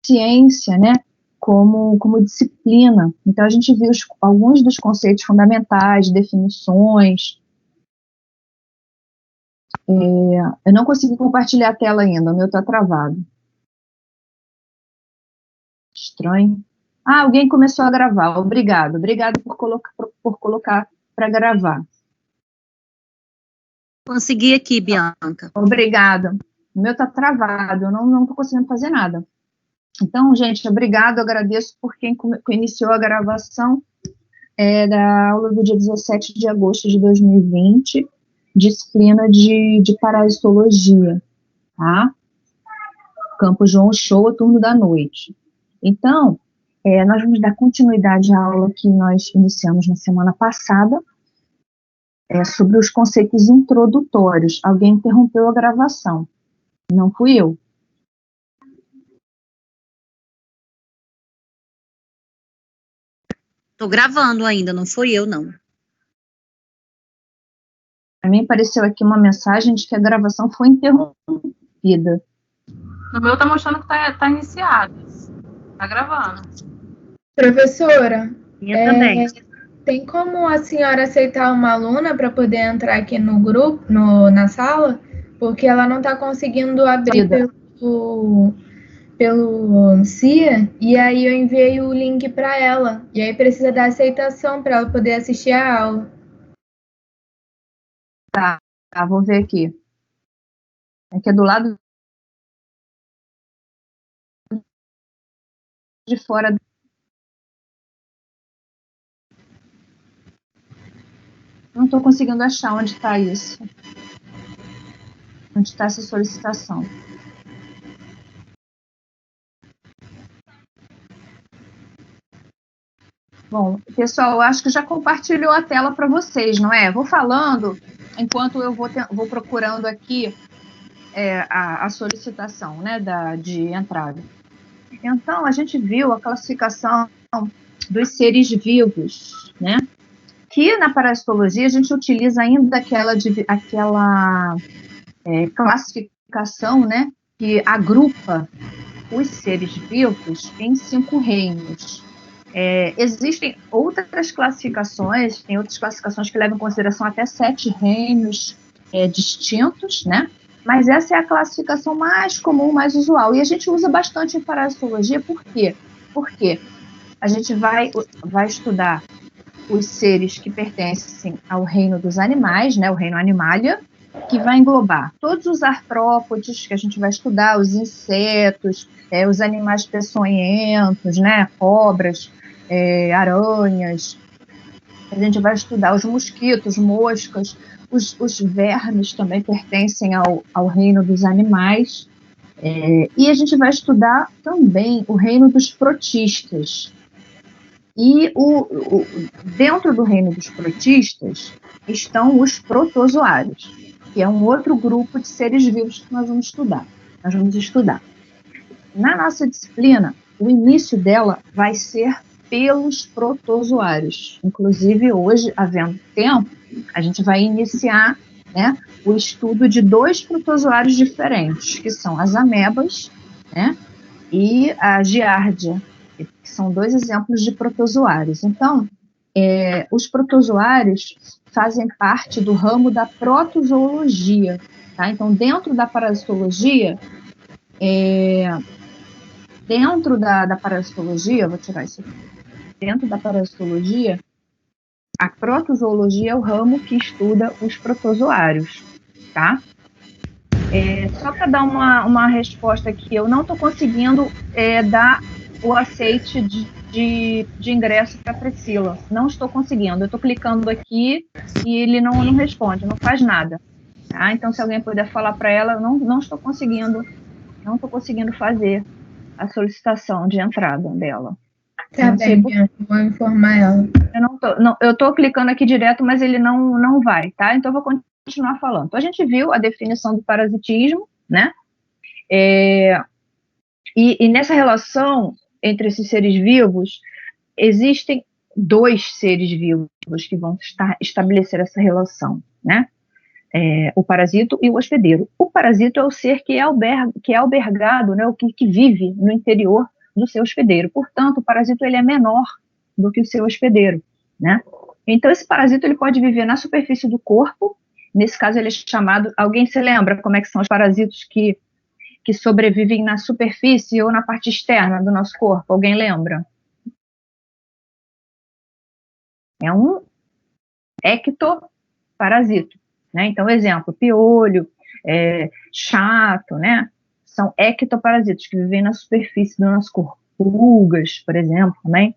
ciência, né, como disciplina. Então, a gente viu alguns dos conceitos fundamentais, definições. Eu não consegui compartilhar a tela ainda, o meu está travado. Estranho. Ah, alguém começou a gravar. Obrigado por colocar para gravar. Consegui aqui, Bianca. Obrigada. O meu está travado, eu não estou conseguindo fazer nada. Então, gente, obrigado, agradeço por quem iniciou a gravação da aula do dia 17 de agosto de 2020, disciplina de parasitologia, tá? Campo João Shoa, turno da noite. Então, nós vamos dar continuidade à aula que nós iniciamos na semana passada, sobre os conceitos introdutórios. Alguém interrompeu a gravação. Não fui eu. Estou gravando ainda, não foi eu, não. Para mim apareceu aqui uma mensagem de que a gravação foi interrompida. No meu está mostrando que tá iniciado. Está gravando. Professora, Também. tem como a senhora aceitar uma aluna para poder entrar aqui no grupo, na sala? Porque ela não está conseguindo abrir pelo CIA, e aí eu enviei o link para ela. E aí precisa dar aceitação para ela poder assistir a aula. Tá, vou ver aqui. Aqui é do lado de fora. Não estou conseguindo achar onde está isso. Onde está essa solicitação. Bom, pessoal, eu acho que já compartilhou a tela para vocês, não é? Vou falando enquanto eu vou procurando aqui a solicitação, né, de entrada. Então, a gente viu a classificação dos seres vivos, né? Que na parasitologia a gente utiliza ainda aquela classificação, né, que agrupa os seres vivos em 5 reinos. Existem outras classificações, tem outras classificações que levam em consideração até 7 reinos distintos, né? Mas essa é a classificação mais comum, mais usual. E a gente usa bastante em parasitologia, por quê? Porque a gente vai estudar os seres que pertencem ao reino dos animais, né, o reino Animalia, que vai englobar todos os artrópodes que a gente vai estudar, os insetos, os animais peçonhentos, né, cobras, aranhas. A gente vai estudar os mosquitos, moscas, os vermes também pertencem ao reino dos animais. E a gente vai estudar também o reino dos protistas. E dentro do reino dos protistas estão os protozoários, que é um outro grupo de seres vivos que nós vamos estudar. Na nossa disciplina, o início dela vai ser pelos protozoários. Inclusive, hoje, havendo tempo, a gente vai iniciar, né, o estudo de 2 protozoários diferentes, que são as amebas, né, e a giardia, que são 2 exemplos de protozoários. Então, os protozoários fazem parte do ramo da protozoologia, tá? Então, dentro da parasitologia, vou tirar isso aqui. Dentro da parasitologia, a protozoologia é o ramo que estuda os protozoários, tá? Só para dar uma resposta aqui, eu não estou conseguindo dar o aceite de ingresso para a Priscila. Não estou conseguindo. Eu estou clicando aqui e ele não responde, não faz nada. Tá? Então, se alguém puder falar para ela, eu não estou conseguindo fazer a solicitação de entrada dela. Tá bem, Bianca, vou informar ela. Eu estou clicando aqui direto, mas ele não vai, tá? Então, eu vou continuar falando. Então, a gente viu a definição do parasitismo, né? E nessa relação entre esses seres vivos, existem 2 seres vivos que vão estabelecer essa relação, né? O parasito e o hospedeiro. O parasito é o ser que é albergado, né, o que vive no interior do seu hospedeiro. Portanto, o parasito ele é menor do que o seu hospedeiro, né? Então, esse parasito ele pode viver na superfície do corpo. Nesse caso, ele é chamado... Alguém se lembra como é que são os parasitos que sobrevivem na superfície ou na parte externa do nosso corpo? Alguém lembra? É um ectoparasito, né? Então, exemplo, piolho, chato, né? São ectoparasitos que vivem na superfície do nosso corpo. Pulgas, por exemplo, também.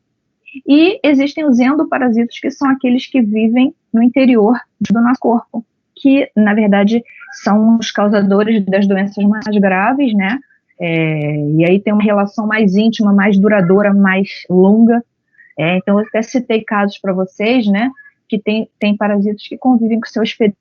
E existem os endoparasitos, que são aqueles que vivem no interior do nosso corpo, que, na verdade, são os causadores das doenças mais graves, né? E aí tem uma relação mais íntima, mais duradoura, mais longa. Então, eu até citei casos para vocês, né? Que tem parasitos que convivem com seu hospedeiro.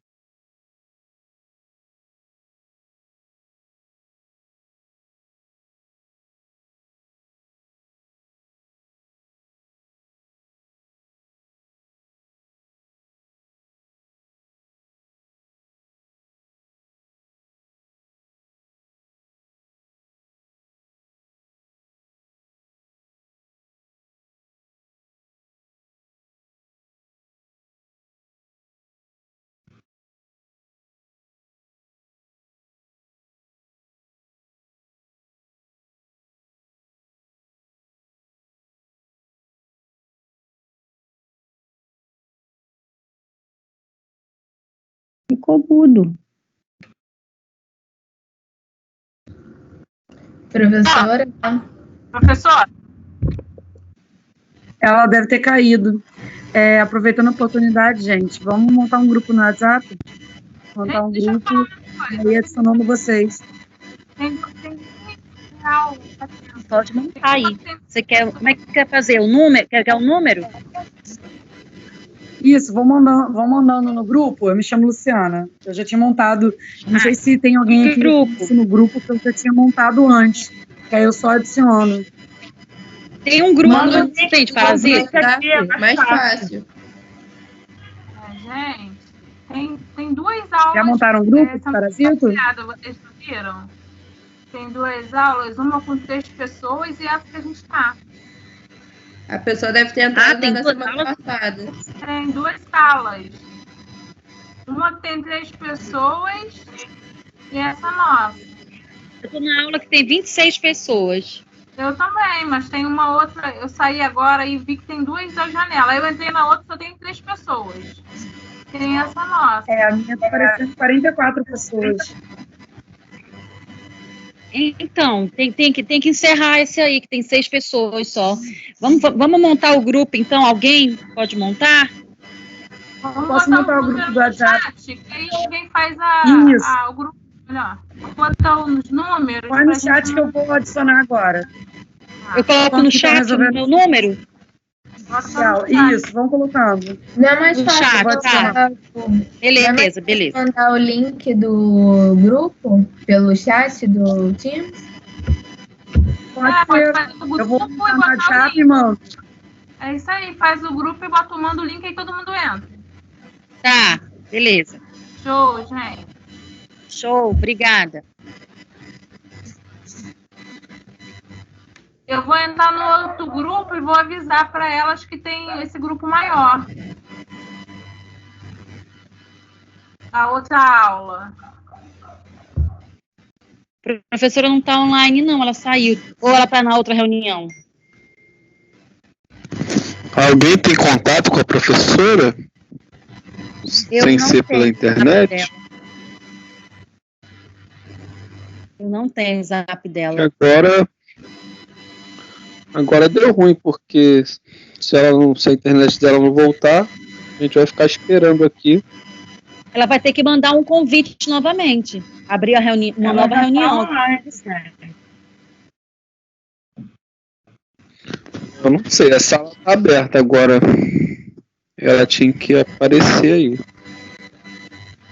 Ficou mudo. Professora? Professor, Ela deve ter caído. Aproveitando a oportunidade, gente, vamos montar um grupo no WhatsApp? Montar um deixa eu grupo falar uma e coisa. aí adicionando vocês. Tem real. Pode montar aí. Você quer, como é que quer fazer? O número? Quer o número? Isso, vão mandando no grupo. Eu me chamo Luciana. Eu já tinha montado. Não sei se tem alguém aqui no grupo que eu já tinha montado antes. Que aí eu só adiciono. Tem um grupo Manda que tem de parasita? Mais fácil. Gente, tem duas aulas. Já montaram um grupo de parasita? Vocês não viram? Tem duas aulas, uma com 3 pessoas e essa que a gente tá. A pessoa deve ter entrado tem na duas semana aulas? passada. Tem 2 salas. Uma que tem 3 pessoas e essa nossa. Eu tô na aula que tem 26 pessoas. Eu também, mas tem uma outra. Eu saí agora e vi que tem 2 da janela. Eu entrei na outra, só tem 3 pessoas. Tem essa nossa. A minha tá parecendo 44 pessoas. Então, tem que encerrar esse aí, que tem 6 pessoas só. Vamos montar o grupo, então? Alguém pode montar? Vamos Posso botar montar o grupo do WhatsApp? chat, que aí alguém faz Isso. o grupo melhor. Vou botar os números. Põe no pra chat gente que eu vou adicionar agora. Eu coloco no que tá chat o resolvendo? meu número? botar Legal. no chat. Isso, vamos colocando. Não é mais No fácil chat, tá. mandar Beleza. mandar o link do grupo pelo chat do Teams? Pode Pode ser. fazer o Eu vou grupo e mandar no botar o WhatsApp, link. mano. É isso aí, faz o grupo e manda o link e todo mundo entra. Tá, beleza. Show, gente. Show, obrigada. Eu vou entrar no outro grupo e vou avisar para elas que tem esse grupo maior. A outra aula. A professora não está online, não, ela saiu. Ou ela está na outra reunião? Alguém tem contato com a professora? Eu Sem não ser tenho pela o internet? zap dela. Eu não tenho o zap dela. Agora deu ruim, porque se a internet dela não voltar, a gente vai ficar esperando aqui. Ela vai ter que mandar um convite novamente. Abrir uma nova reunião. Eu não sei, a sala tá aberta agora. Ela tinha que aparecer aí.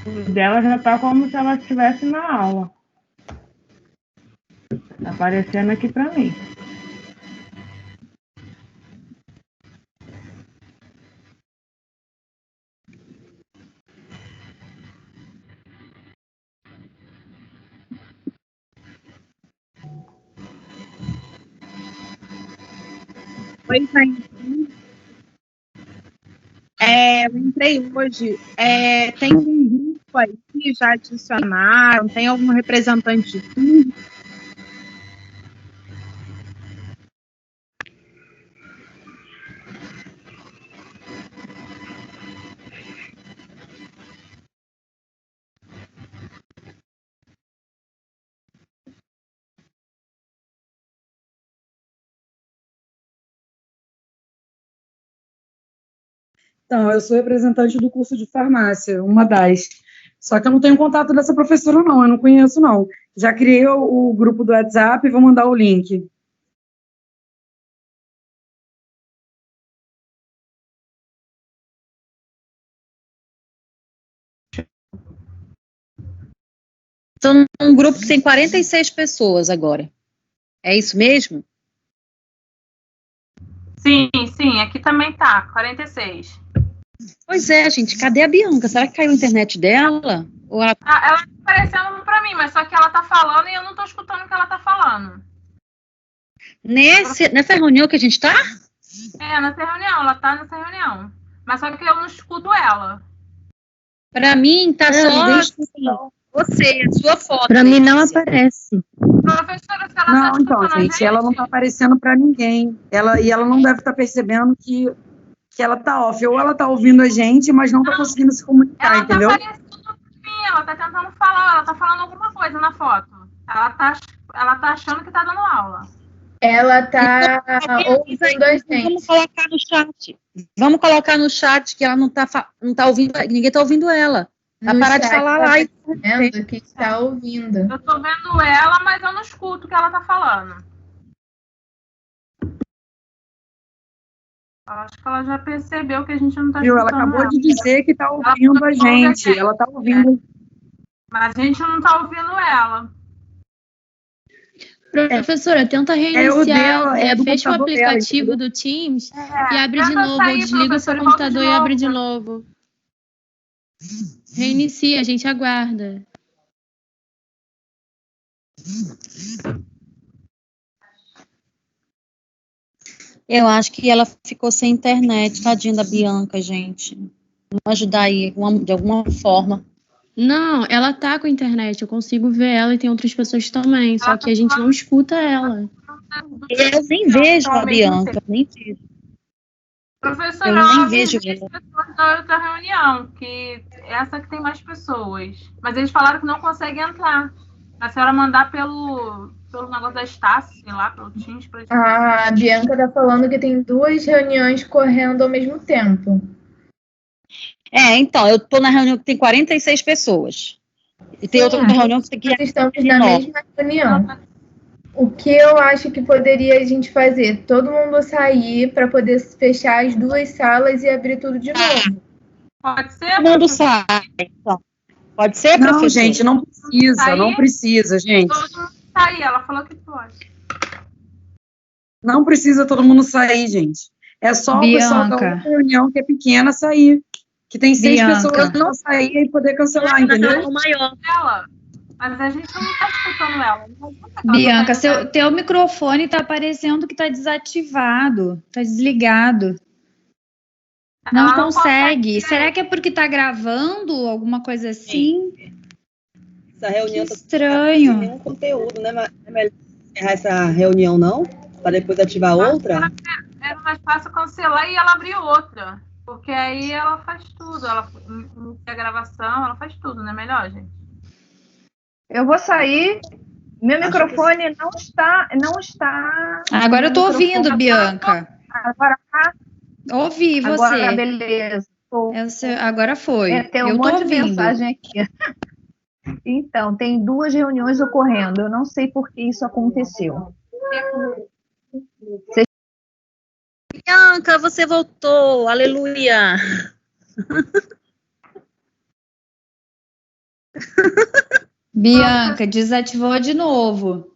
O dela já tá como se ela estivesse na aula. Tá aparecendo aqui pra mim. Oi, gente. Eu entrei hoje. Tem um grupo aí que já adicionaram? Tem algum representante de tudo? Então, eu sou representante do curso de farmácia, uma das. Só que eu não tenho contato dessa professora, não. Eu não conheço, não. Já criei o grupo do WhatsApp e vou mandar o link. Então, um grupo que tem 46 pessoas agora. É isso mesmo? Sim, aqui também tá, 46. Pois é, gente, cadê a Bianca? Será que caiu a internet dela? Ou ela... Ela tá aparecendo pra mim, mas só que ela tá falando e eu não tô escutando o que ela tá falando. Nessa reunião que a gente tá? Nessa reunião, ela tá nessa reunião. Mas só que eu não escuto ela. Pra mim, tá só você, a sua foto. Pra mim não aparece. Professora, se ela Não, tá então, escutando a gente, ela não tá aparecendo para ninguém. Ela não deve estar percebendo que ela tá off. Ou ela tá ouvindo a gente, mas não tá conseguindo se comunicar, ela entendeu? Tá aparecendo pra mim, ela tá tentando falar, ela tá falando alguma coisa na foto. Ela tá achando que tá dando aula. Ela tá ouvindo a gente. Vamos colocar no chat. Vamos colocar no chat que ela não tá ouvindo, ninguém tá ouvindo ela. Vai parar de falar lá. Vendo que está ouvindo. Eu tô vendo ela, mas eu não escuto o que ela tá falando. Acho que ela já percebeu que a gente não tá Viu? escutando Ela acabou de dizer que tá ouvindo a gente. Ela tá ouvindo. Mas a gente não tá ouvindo ela. Professora, tenta reiniciar, fecha o aplicativo dela, do Teams e abre de novo, sair, ou desliga o seu computador e abre de novo. Reinicia, a gente aguarda. Eu acho que ela ficou sem internet, tadinha da Bianca, gente. Vamos ajudar aí de alguma forma. Não, ela tá com internet, eu consigo ver ela e tem outras pessoas também, só que a gente não escuta ela. Eu nem vejo a Bianca, nem vejo. Professora, eu nem vejo ela. Pessoas da outra reunião, que essa que tem mais pessoas. Mas eles falaram que não conseguem entrar. A senhora mandar pelo negócio da Estácio, sei lá, pelo Teams. A Bianca tá falando que tem 2 reuniões correndo ao mesmo tempo. Então, eu tô na reunião que tem 46 pessoas. E tem outra reunião que tem que... Nós estamos na mesma reunião. O que eu acho que poderia a gente fazer? Todo mundo sair para poder fechar as 2 salas e abrir tudo de novo. Pode ser? Todo mundo sai, então. Pode ser, professor? Não, gente, não precisa, não precisa, gente. Todo mundo sair, ela falou que pode. Não precisa todo mundo sair, gente. É só o pessoal da outra reunião que é pequena sair. Que tem 6 pessoas não sair e poder cancelar, entendeu? Maior. Mas a gente não tá escutando ela. Bianca, teu microfone tá aparecendo que tá desativado, tá desligado. Não consegue. Será que é porque tá gravando alguma coisa assim? Essa reunião que estranho. Não tem nenhum conteúdo, né? É melhor encerrar essa reunião, não? Para depois ativar outra? Era mais fácil cancelar e ela abrir outra. Porque aí ela faz tudo. Ela inicia a gravação, ela faz tudo, não é melhor, gente? Eu vou sair. Meu microfone não está. Agora eu tô ouvindo, Bianca. Agora tá. Ouvi você. Agora, beleza. Agora foi. Tem um monte de mensagem aqui. Então, tem 2 reuniões ocorrendo. Eu não sei por que isso aconteceu. Bianca, você voltou. Aleluia. Bianca, desativou de novo.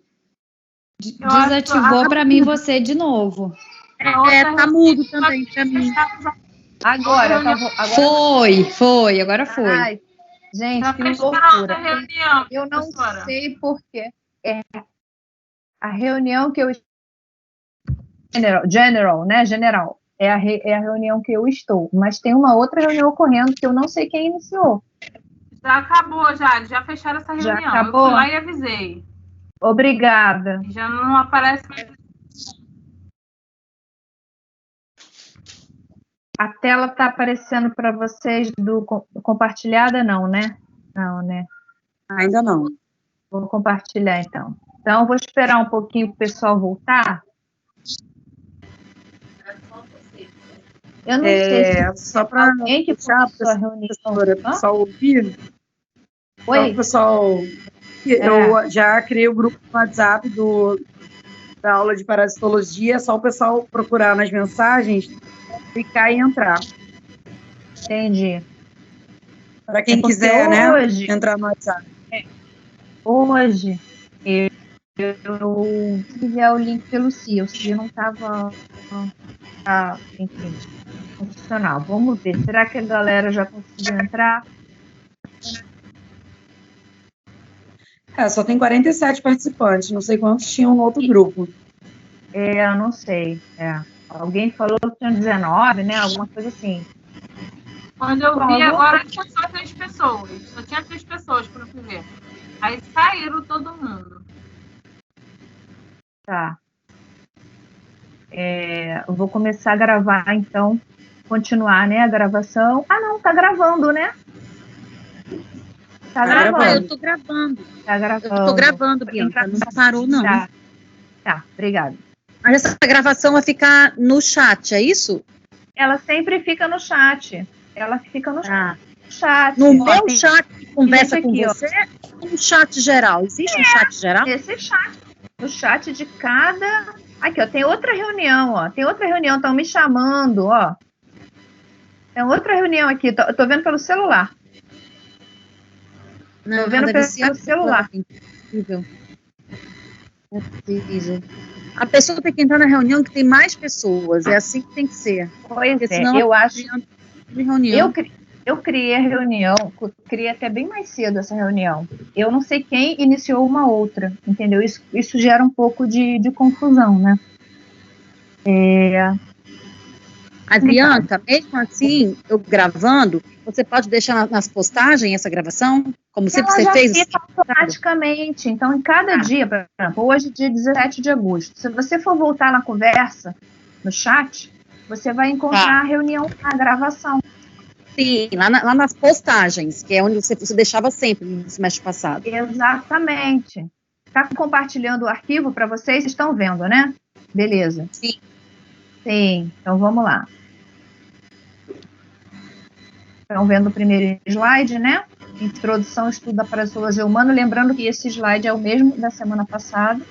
Desativou para mim você de novo. Tá mudo também para mim. Agora. Foi, agora foi. Ai, gente, que loucura. Eu não sei por quê. A reunião que eu general, né? General. É a reunião que eu estou. Mas tem uma outra reunião ocorrendo que eu não sei quem iniciou. Já acabou, já fecharam essa reunião. Já acabou? Eu fui lá e avisei. Obrigada. Já não aparece mais. A tela está aparecendo para vocês compartilhada, não, né? Não, né? Ainda não. Vou compartilhar, então. Então, vou esperar um pouquinho para o pessoal voltar. Eu não sei se só para alguém que puxar puxou a reunião. o pessoal ouvir. Oi? Então, pessoal, eu já criei o grupo no WhatsApp da aula de parasitologia, é só o pessoal procurar nas mensagens, clicar e entrar. Entendi. Para quem quiser, né, hoje, entrar no WhatsApp. Hoje, eu enviei o link pelo CIA, o CIA não estava, enfim, funcional. Vamos ver, será que a galera já conseguiu entrar? Só tem 47 participantes, não sei quantos tinham no outro grupo. Eu não sei, Alguém falou que tinha 19, né, alguma coisa assim. Quando eu vi agora, tinha só 3 pessoas. Só tinha 3 pessoas para eu ver. Aí saíram todo mundo. Tá. Eu vou começar a gravar, então, continuar, né, a gravação. Ah, não, tá gravando, né? Tá gravando. Eu tô gravando. Tá gravando. Eu tô gravando, Bianca. Não parou, não. Tá, obrigada. Mas essa gravação vai ficar no chat, é isso? Ela sempre fica no chat. Ela fica no chat. No meu chat que conversa aqui, com você, ou no chat geral? Existe um chat geral? Esse chat. O chat de cada... Aqui, ó, tem outra reunião, ó. Tem outra reunião, estão me chamando, ó. Tem outra reunião aqui, tô vendo pelo celular. Não, tô vendo pelo celular. É possível. A pessoa tem que entrar na reunião que tem mais pessoas. É assim que tem que ser. Pois porque senão eu acho. De reunião. Eu criei a reunião, criei até bem mais cedo essa reunião. Eu não sei quem iniciou uma outra, entendeu? Isso gera um pouco de confusão, né? Bianca, mesmo assim, eu gravando, você pode deixar nas postagens essa gravação? Como sempre você fez? Automaticamente. Então, em cada dia, por exemplo, hoje, dia 17 de agosto, se você for voltar na conversa, no chat, você vai encontrar a reunião, a gravação. Sim, lá nas postagens, que é onde você deixava sempre no semestre passado. Exatamente. Está compartilhando o arquivo para vocês? Estão vendo, né? Beleza. Sim. Sim, então vamos lá. Estão vendo o primeiro slide, né? Introdução ao estudo da parasitologia humana. Lembrando que esse slide é o mesmo da semana passada.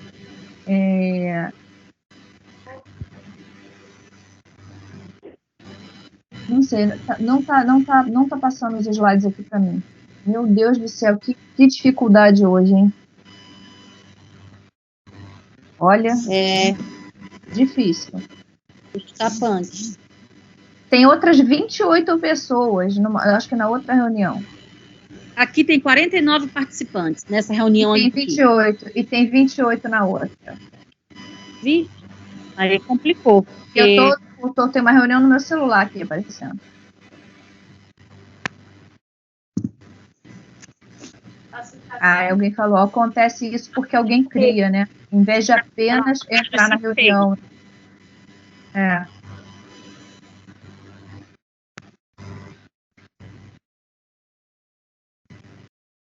Não sei, não tá passando os slides aqui para mim. Meu Deus do céu, que dificuldade hoje, hein? Olha, difícil. Tá punk. Tem outras 28 pessoas, acho que na outra reunião. Aqui tem 49 participantes nessa reunião. Tem 28, e tem 28 na outra. Aí complicou. Tem uma reunião no meu celular aqui aparecendo. Alguém falou, acontece isso porque alguém cria, né? Em vez de apenas entrar na reunião.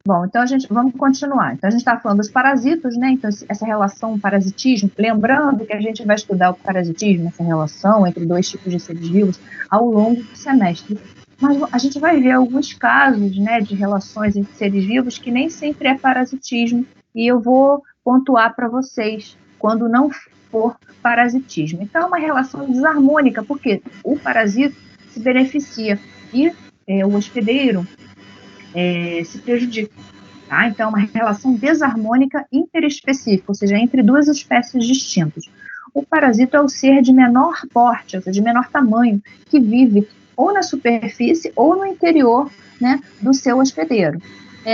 Bom, então vamos continuar. Então a gente está falando dos parasitos, né? Então essa relação parasitismo, lembrando que a gente vai estudar o parasitismo, essa relação entre dois tipos de seres vivos ao longo do semestre. Mas a gente vai ver alguns casos, né, de relações entre seres vivos que nem sempre é parasitismo, e eu vou pontuar para vocês quando não for parasitismo. Então é uma relação desarmônica, porque o parasito se beneficia e o hospedeiro se prejudica. Tá? Então, é uma relação desarmônica interespecífica, ou seja, entre duas espécies distintas. O parasito é o ser de menor porte, ou seja, de menor tamanho, que vive ou na superfície ou no interior, né, do seu hospedeiro.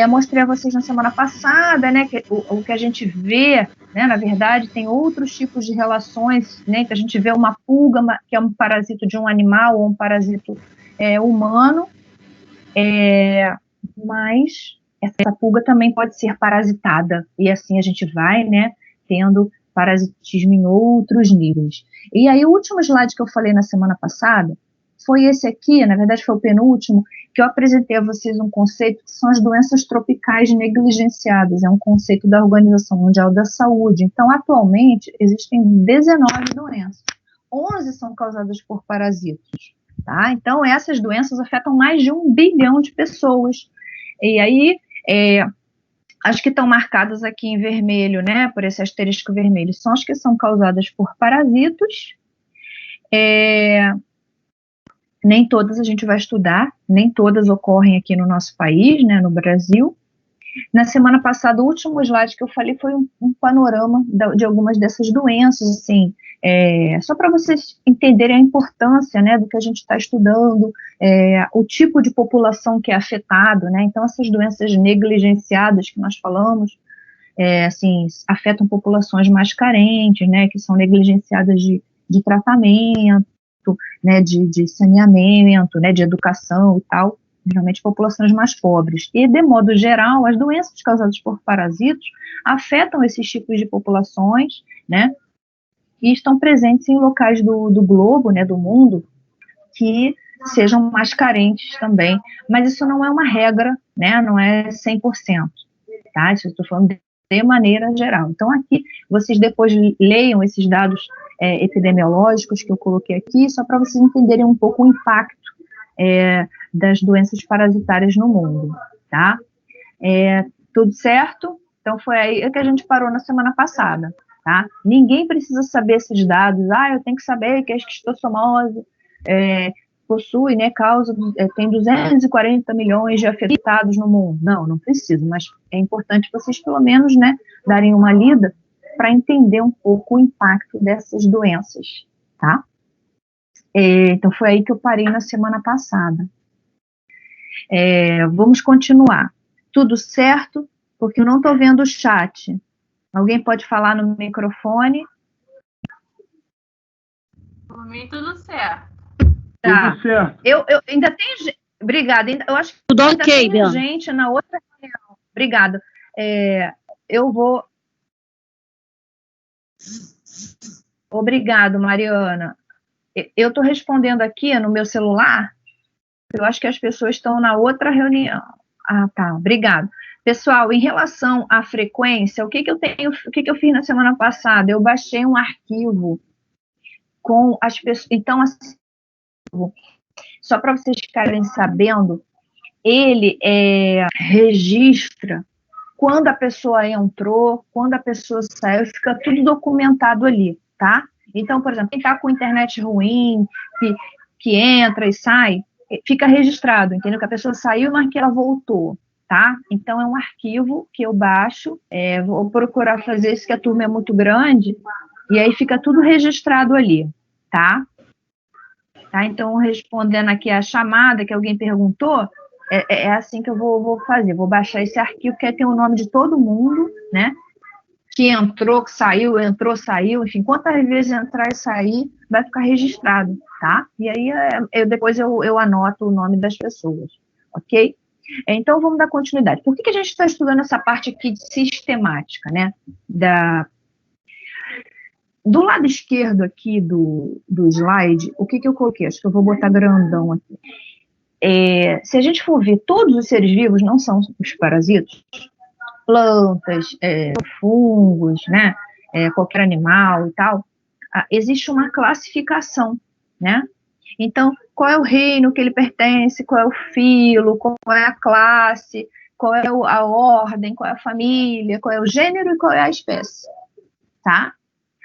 Mostrei a vocês na semana passada, né, que o que a gente vê né? Na verdade, tem outros tipos de relações, né? Que a gente vê uma pulga, que é um parasito de um animal, ou um parasito humano, mas essa pulga também pode ser parasitada, e assim a gente vai, né, tendo parasitismo em outros níveis. E aí o último slide que eu falei na semana passada foi esse aqui, na verdade foi o penúltimo, que eu apresentei a vocês um conceito que são as doenças tropicais negligenciadas, é um conceito da Organização Mundial da Saúde. Então, atualmente, existem 19 doenças, 11 são causadas por parasitos, tá? Então, essas doenças afetam mais de 1 bilhão de pessoas. E aí, as que estão marcadas aqui em vermelho, né, por esse asterisco vermelho, são as que são causadas por parasitos. Nem todas a gente vai estudar, nem todas ocorrem aqui no nosso país, né, no Brasil. Na semana passada, o último slide que eu falei foi um panorama de algumas dessas doenças, assim, só para vocês entenderem a importância, né, do que a gente está estudando, o tipo de população que é afetado, né, então essas doenças negligenciadas que nós falamos, assim, afetam populações mais carentes, né, que são negligenciadas de tratamento, né, de saneamento, né, de educação e tal, geralmente populações mais pobres. E, de modo geral, as doenças causadas por parasitos afetam esses tipos de populações, né, e estão presentes em locais do globo, né, do mundo, que sejam mais carentes também. Mas isso não é uma regra, né, não é 100%, tá? Isso eu estou falando de maneira geral. Então, aqui, vocês depois leiam esses dados epidemiológicos que eu coloquei aqui, só para vocês entenderem um pouco o impacto das doenças parasitárias no mundo, tá? Tudo certo? Então, foi aí que a gente parou na semana passada, tá? Ninguém precisa saber esses dados. Eu tenho que saber que a esquistossomose possui, né, tem 240 milhões de afetados no mundo. Não precisa, mas é importante vocês, pelo menos, né, darem uma lida para entender um pouco o impacto dessas doenças, tá? Então, foi aí que eu parei na semana passada. Vamos continuar. Tudo certo? Porque eu não estou vendo o chat. Alguém pode falar no microfone? Por mim, tudo certo. Tá. Tudo certo. Eu ainda tenho... Obrigada. Eu acho que Tudo ainda ok, tem Dan. gente na outra reunião. Obrigada. Eu vou... Obrigado, Mariana. Eu estou respondendo aqui no meu celular. Eu acho que as pessoas estão na outra reunião. Tá. Obrigado. Pessoal, em relação à frequência, o que eu fiz na semana passada? Eu baixei um arquivo com as pessoas. Então, assim, só para vocês ficarem sabendo, ele registra quando a pessoa entrou, quando a pessoa saiu, fica tudo documentado ali, tá? Então, por exemplo, quem está com internet ruim, que entra e sai, fica registrado, entendeu? Que a pessoa saiu, mas que ela voltou, tá? Então, é um arquivo que eu baixo, vou procurar fazer isso, que a turma é muito grande, e aí fica tudo registrado ali, tá? Então, respondendo aqui a chamada que alguém perguntou, é assim que eu vou fazer, vou baixar esse arquivo, que tem o nome de todo mundo, né, que entrou, que saiu, entrou, saiu, enfim, quantas vezes entrar e sair, vai ficar registrado, tá? E aí, depois eu anoto o nome das pessoas, ok? Então, vamos dar continuidade. Por que a gente está estudando essa parte aqui de sistemática, né, do lado esquerdo aqui do slide, o que eu coloquei? Acho que eu vou botar grandão aqui. Se a gente for ver, todos os seres vivos não são os parasitos, plantas, fungos, né, qualquer animal e tal, existe uma classificação, né? Então, qual é o reino que ele pertence, qual é o filo, qual é a classe, qual é a ordem, qual é a família, qual é o gênero e qual é a espécie, tá?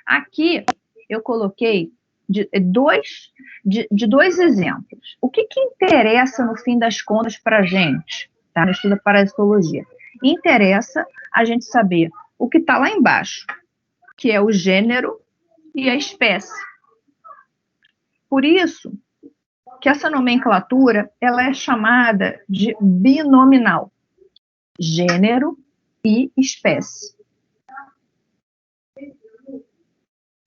Aqui eu coloquei dois exemplos. O que interessa, no fim das contas, para a gente, tá? No estudo da parasitologia? Interessa a gente saber o que está lá embaixo, que é o gênero e a espécie. Por isso que essa nomenclatura ela é chamada de binominal, gênero e espécie.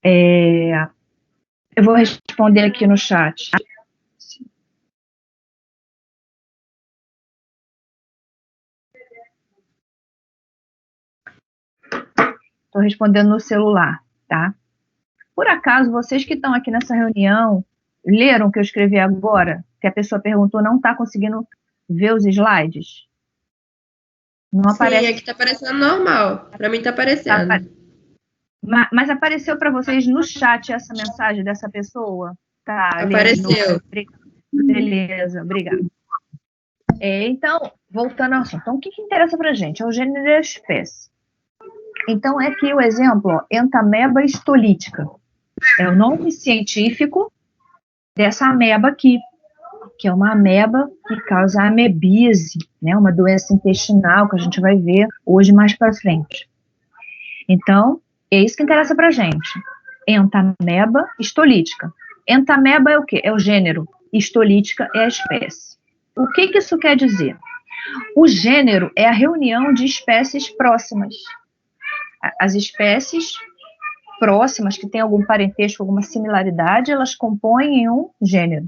Eu vou responder aqui no chat. Estou respondendo no celular, tá? Por acaso, vocês que estão aqui nessa reunião, leram o que eu escrevi agora? Que a pessoa perguntou, não está conseguindo ver os slides? Não aparece. Sim, aqui está aparecendo normal. Para mim está aparecendo. Mas apareceu para vocês no chat essa mensagem dessa pessoa? Tá, apareceu. Beleza, obrigada. Então, voltando ao assunto. Então, o que interessa para a gente? É o gênero e a espécie. Então, é aqui o exemplo, ó, Entamoeba histolítica. É o nome científico dessa ameba aqui, que é uma ameba que causa amebise, né, uma doença intestinal que a gente vai ver hoje mais para frente. Então, é isso que interessa para a gente. Entamoeba histolítica. Entamoeba é o quê? É o gênero. Histolítica é a espécie. O que isso quer dizer? O gênero é a reunião de espécies próximas. As espécies próximas, que têm algum parentesco, alguma similaridade, elas compõem um gênero.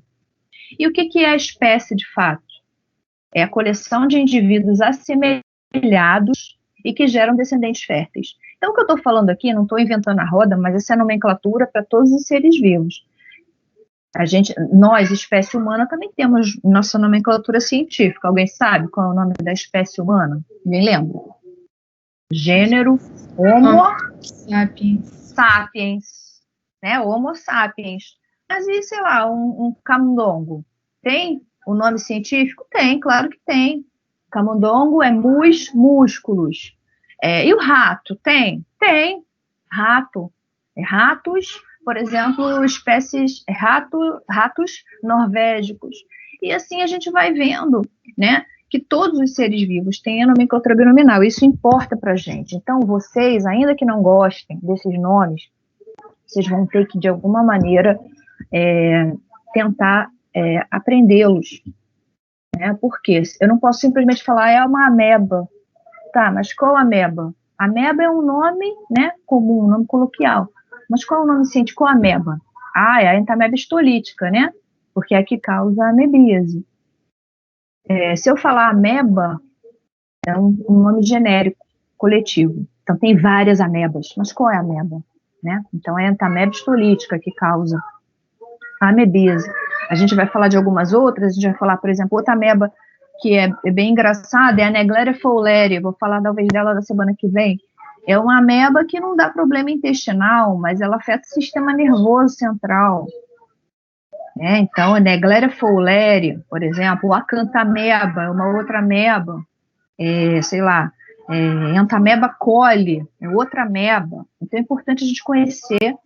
E o que é a espécie, de fato? É a coleção de indivíduos assemelhados e que geram descendentes férteis. Então, o que eu estou falando aqui, não estou inventando a roda, mas essa é a nomenclatura para todos os seres vivos. Nós, espécie humana, também temos nossa nomenclatura científica. Alguém sabe qual é o nome da espécie humana? Ninguém lembra? Gênero Homo sapiens, né? Homo sapiens. Mas e, sei lá, um camundongo? Tem o nome científico? Tem, claro que tem. Camundongo é mus músculos. E o rato? Tem? Tem. Rato. Ratos, por exemplo, espécies ratos norvégicos. E assim a gente vai vendo, né, que todos os seres vivos têm a nomenclatura binominal. Isso importa para a gente. Então, vocês, ainda que não gostem desses nomes, vocês vão ter que, de alguma maneira, tentar aprendê-los. Né? Porque eu não posso simplesmente falar, é uma ameba. Tá, mas qual ameba? Ameba é um nome, né, comum, um nome coloquial. Mas qual é o nome científico? Qual ameba? É a Entamoeba histolítica, né? Porque é a que causa a amebíase. Se eu falar ameba, é um nome genérico, coletivo. Então, tem várias amebas. Mas qual é a ameba? Né? Então, é a Entamoeba histolítica que causa a amebíase. A gente vai falar de algumas outras. A gente vai falar, por exemplo, outra ameba que é bem engraçada, é a Naegleria fowleri. Vou falar talvez dela da semana que vem. É uma ameba que não dá problema intestinal, mas ela afeta o sistema nervoso central. Então, a Naegleria fowleri, por exemplo, o acantameba, uma outra ameba, Entamoeba coli, é outra ameba. Então, é importante a gente conhecer,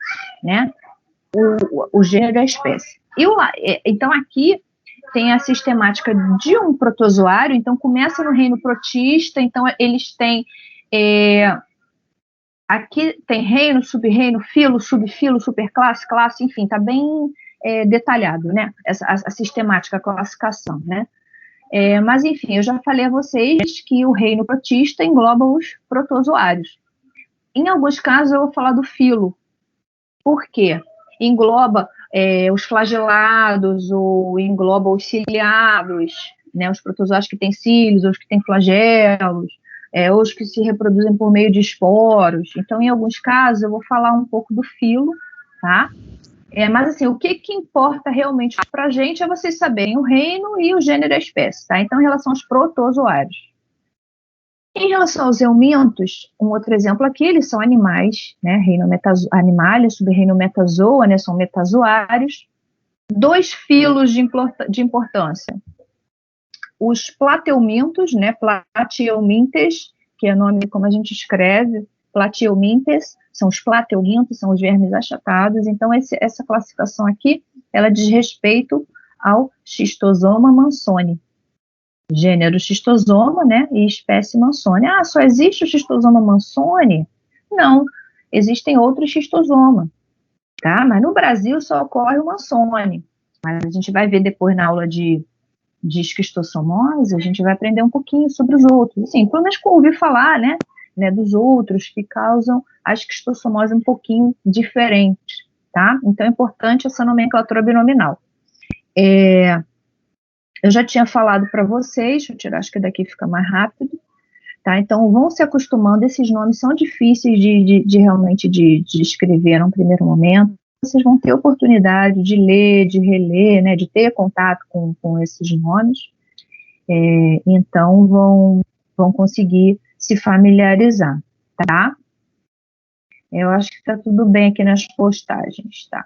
né, o gênero da espécie. Então, aqui tem a sistemática de um protozoário, então começa no reino protista, então eles têm, aqui tem reino, sub-reino, filo, subfilo, superclasse, classe, enfim, está bem detalhado, né, a sistemática, a classificação, né. Mas, enfim, eu já falei a vocês que o reino protista engloba os protozoários. Em alguns casos, eu vou falar do filo. Por quê? Engloba os flagelados, ou engloba os ciliados, né, os protozoários que têm cílios, ou os que têm flagelos, ou os que se reproduzem por meio de esporos. Então, em alguns casos, eu vou falar um pouco do filo, tá? Mas, assim, o que importa realmente para a gente é vocês saberem o reino e o gênero e a espécie, tá? Então, em relação aos protozoários. Em relação aos eumintos, um outro exemplo aqui, eles são animais, né? Reino Animalia, sub-reino Metazoa, né? São metazoários. 2 filos de importância. Os plateumintos, né? Plateumintes, que é o nome como a gente escreve, plateumintes, são os plateumintos, são os vermes achatados. Então, essa classificação aqui, ela diz respeito ao Schistosoma mansoni. Gênero Schistosoma, né, e espécie mansoni. Só existe o Schistosoma mansoni? Não, existem outros Schistosoma, tá? Mas no Brasil só ocorre o mansoni. Mas a gente vai ver depois na aula de esquistossomose, a gente vai aprender um pouquinho sobre os outros. Assim, pelo menos ouvir falar, né, né, dos outros que causam a esquistossomose um pouquinho diferente, tá? Então, é importante essa nomenclatura binominal. Eu já tinha falado para vocês, deixa eu tirar, acho que daqui fica mais rápido, tá? Então, vão se acostumando, esses nomes são difíceis de realmente de escrever num primeiro momento. Vocês vão ter oportunidade de ler, de reler, né, de ter contato com esses nomes, então vão conseguir se familiarizar, tá? Eu acho que está tudo bem aqui nas postagens, tá?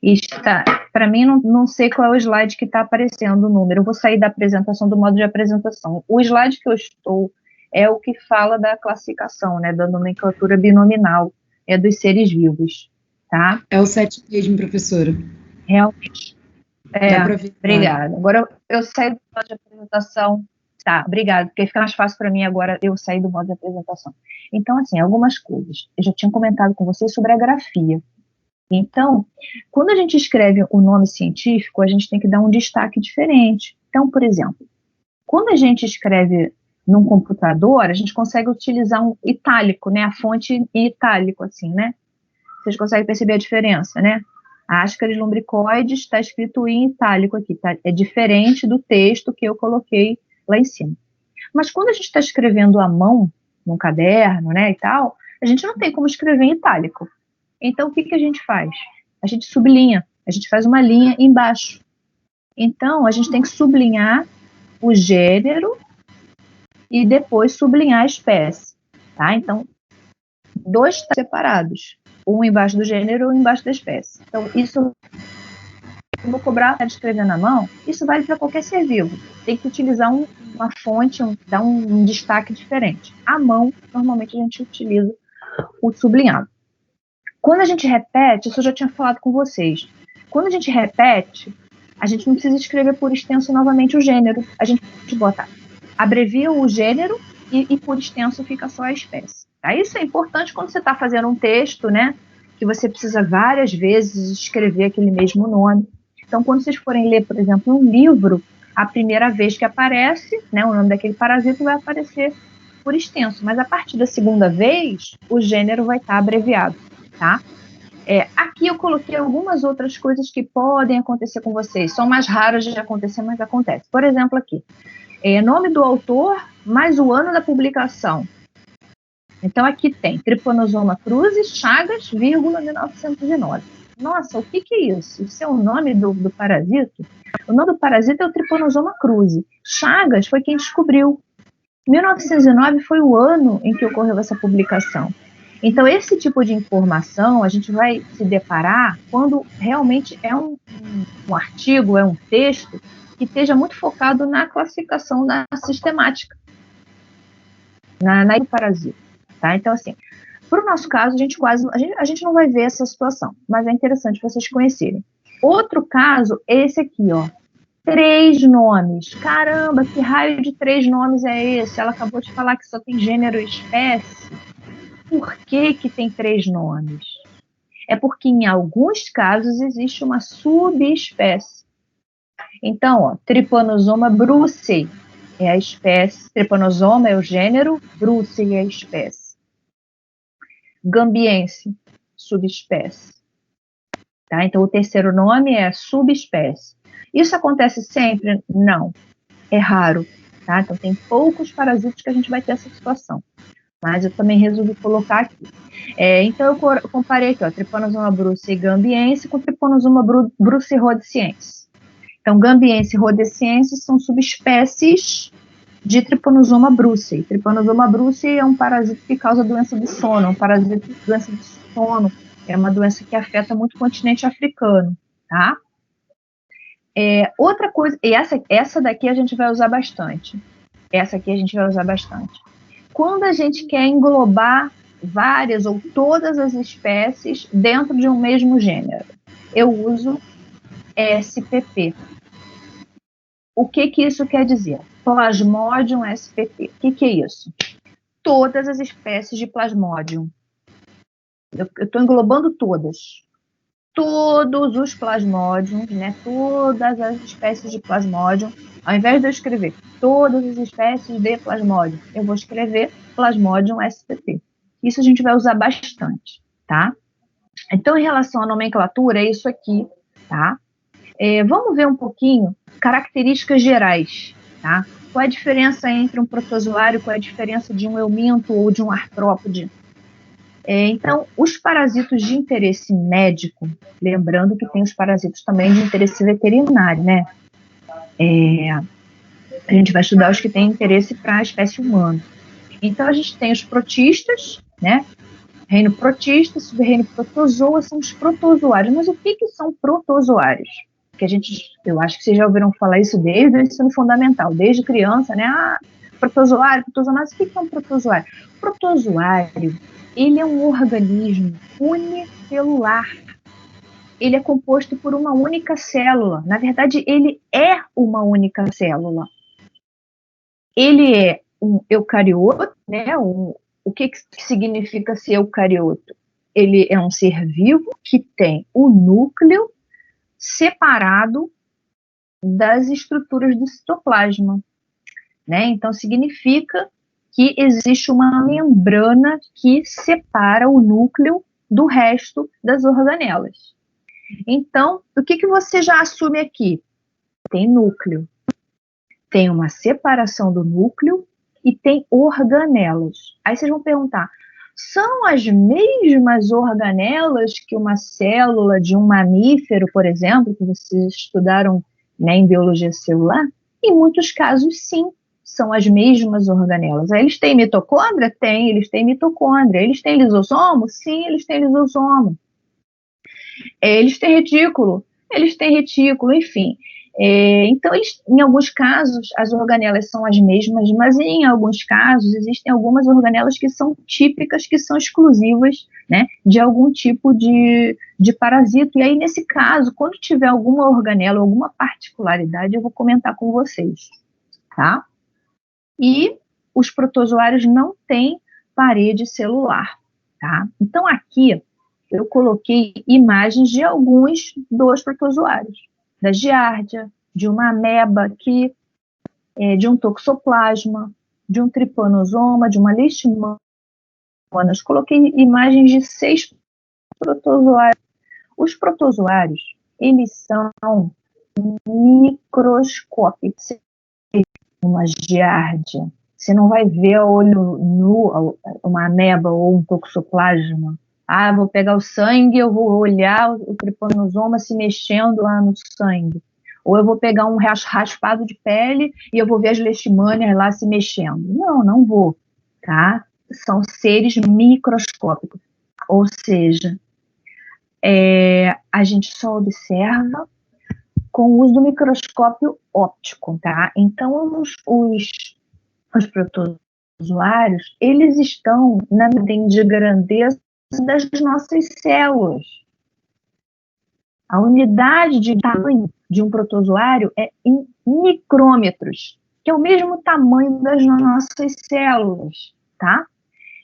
Está, para mim, não sei qual é o slide que está aparecendo o número. Eu vou sair da apresentação, do modo de apresentação. O slide que eu estou é o que fala da classificação, né, da nomenclatura binominal, dos seres vivos, tá? É o 7 mesmo, professora. Realmente. Dá pra ver. Obrigada. Agora eu saio do modo de apresentação. Tá, obrigada, porque fica mais fácil para mim agora eu sair do modo de apresentação. Então, assim, algumas coisas. Eu já tinha comentado com vocês sobre a grafia. Então, quando a gente escreve o nome científico, a gente tem que dar um destaque diferente. Então, por exemplo, quando a gente escreve num computador, a gente consegue utilizar um itálico, né? A fonte em itálico, assim, né? Vocês conseguem perceber a diferença, né? Ascaris lumbricoides está escrito em itálico aqui, tá? É diferente do texto que eu coloquei lá em cima. Mas quando a gente está escrevendo à mão, num caderno, né, e tal, a gente não tem como escrever em itálico. Então, o que a gente faz? A gente sublinha, a gente faz uma linha embaixo. Então, a gente tem que sublinhar o gênero e depois sublinhar a espécie, tá? Então, dois separados, um embaixo do gênero e um embaixo da espécie. Então, isso eu vou cobrar de escrever na mão, isso vale para qualquer ser vivo. Tem que utilizar uma fonte, dar um destaque diferente. À mão, normalmente a gente utiliza o sublinhado. Quando a gente repete, isso eu já tinha falado com vocês, quando a gente repete, a gente não precisa escrever por extenso novamente o gênero, a gente bota, abrevia o gênero e por extenso fica só a espécie. Tá? Isso é importante quando você está fazendo um texto, né, que você precisa várias vezes escrever aquele mesmo nome. Então, quando vocês forem ler, por exemplo, um livro, a primeira vez que aparece, né, o nome daquele parasita vai aparecer por extenso, mas a partir da segunda vez, o gênero vai estar abreviado. Tá? Aqui eu coloquei algumas outras coisas que podem acontecer com vocês, são mais raras de acontecer, mas acontece. Por exemplo, aqui, nome do autor mais o ano da publicação. Então aqui tem Trypanosoma cruzi, Chagas, vírgula, 1909. Nossa, o que é isso? Isso é o nome do parasito? O nome do parasita é o Trypanosoma cruzi. Chagas foi quem descobriu. 1909 foi o ano em que ocorreu essa publicação. Então, esse tipo de informação a gente vai se deparar quando realmente é um artigo, é um texto que esteja muito focado na classificação na sistemática, na parasita. Tá? Então, assim, para o nosso caso, a gente não vai ver essa situação, mas é interessante vocês conhecerem. Outro caso, esse aqui, ó. 3 nomes. Caramba, que raio de 3 nomes é esse? Ela acabou de falar que só tem gênero e espécie. Por que tem 3 nomes? É porque em alguns casos existe uma subespécie. Então, ó, Trypanosoma brucei é a espécie, Trypanosoma é o gênero, brucei é a espécie. Gambiense, subespécie. Tá? Então, o terceiro nome é subespécie. Isso acontece sempre? Não. É raro. Tá? Então, tem poucos parasitas que a gente vai ter essa situação. Mas eu também resolvi colocar aqui. Então, eu comparei aqui, ó, Trypanosoma brucei gambiense com Trypanosoma brucei rhodesiense. Então, gambiense e rhodesiense são subespécies de Trypanosoma brucei. Trypanosoma brucei é um parasita que causa doença do sono, um parasita de doença do sono. É uma doença que afeta muito o continente africano, tá? Outra coisa, e essa daqui a gente vai usar bastante. Essa aqui a gente vai usar bastante. Quando a gente quer englobar várias ou todas as espécies dentro de um mesmo gênero, eu uso SPP. O que isso quer dizer? Plasmodium SPP. O que é isso? Todas as espécies de Plasmodium. Eu estou englobando todas. todos os plasmódiums, né, todas as espécies de plasmódium. Ao invés de eu escrever todas as espécies de plasmódium, eu vou escrever Plasmodium spp. Isso a gente vai usar bastante, tá? Então, em relação à nomenclatura, é isso aqui, tá? Vamos ver um pouquinho características gerais, tá? Qual é a diferença entre um protozoário, qual é a diferença de um euminto ou de um artrópode? Então, os parasitos de interesse médico, lembrando que tem os parasitos também de interesse veterinário, né? A gente vai estudar os que têm interesse para a espécie humana. Então, a gente tem os protistas, né? Reino protista, subreino protozoa, são os protozoários. Mas o que são protozoários? Que eu acho que vocês já ouviram falar isso desde o ensino fundamental, desde criança, né? Protozoário, mas o que é um protozoário? Protozoário, ele é um organismo unicelular. Ele é composto por uma única célula. Na verdade, ele é uma única célula. Ele é um eucarioto, né? O que significa ser eucarioto? Ele é um ser vivo que tem o núcleo separado das estruturas do citoplasma, né? Então, significa que existe uma membrana que separa o núcleo do resto das organelas. Então, o que você já assume aqui? Tem núcleo, tem uma separação do núcleo e tem organelas. Aí vocês vão perguntar, são as mesmas organelas que uma célula de um mamífero, por exemplo, que vocês estudaram, né, em biologia celular? Em muitos casos, sim, são as mesmas organelas. Aí eles têm mitocôndria? Tem, eles têm mitocôndria. Eles têm lisossomo? Sim, eles têm lisossomo. Eles têm retículo? Eles têm retículo, enfim. Então, em alguns casos, as organelas são as mesmas, mas em alguns casos, existem algumas organelas que são típicas, que são exclusivas, né, de algum tipo de parasito. E aí, nesse caso, quando tiver alguma organela, alguma particularidade, eu vou comentar com vocês, tá? E os protozoários não têm parede celular, tá? Então, aqui, eu coloquei imagens de alguns dos protozoários. Da giardia, de uma ameba, de um toxoplasma, de um trypanosoma, de uma leishmania. Coloquei imagens de 6 protozoários. Os protozoários, eles são microscópicos. Uma giardia, você não vai ver a olho nu uma ameba ou um toxoplasma. Vou pegar o sangue, eu vou olhar o trypanosoma se mexendo lá no sangue. Ou eu vou pegar um raspado de pele e eu vou ver as leishmanias lá se mexendo. Não vou, tá? São seres microscópicos. Ou seja, a gente só observa com o uso do microscópio óptico, tá? Então, os protozoários, eles estão na medida de grandeza das nossas células. A unidade de tamanho de um protozoário é em micrômetros, que é o mesmo tamanho das nossas células, tá?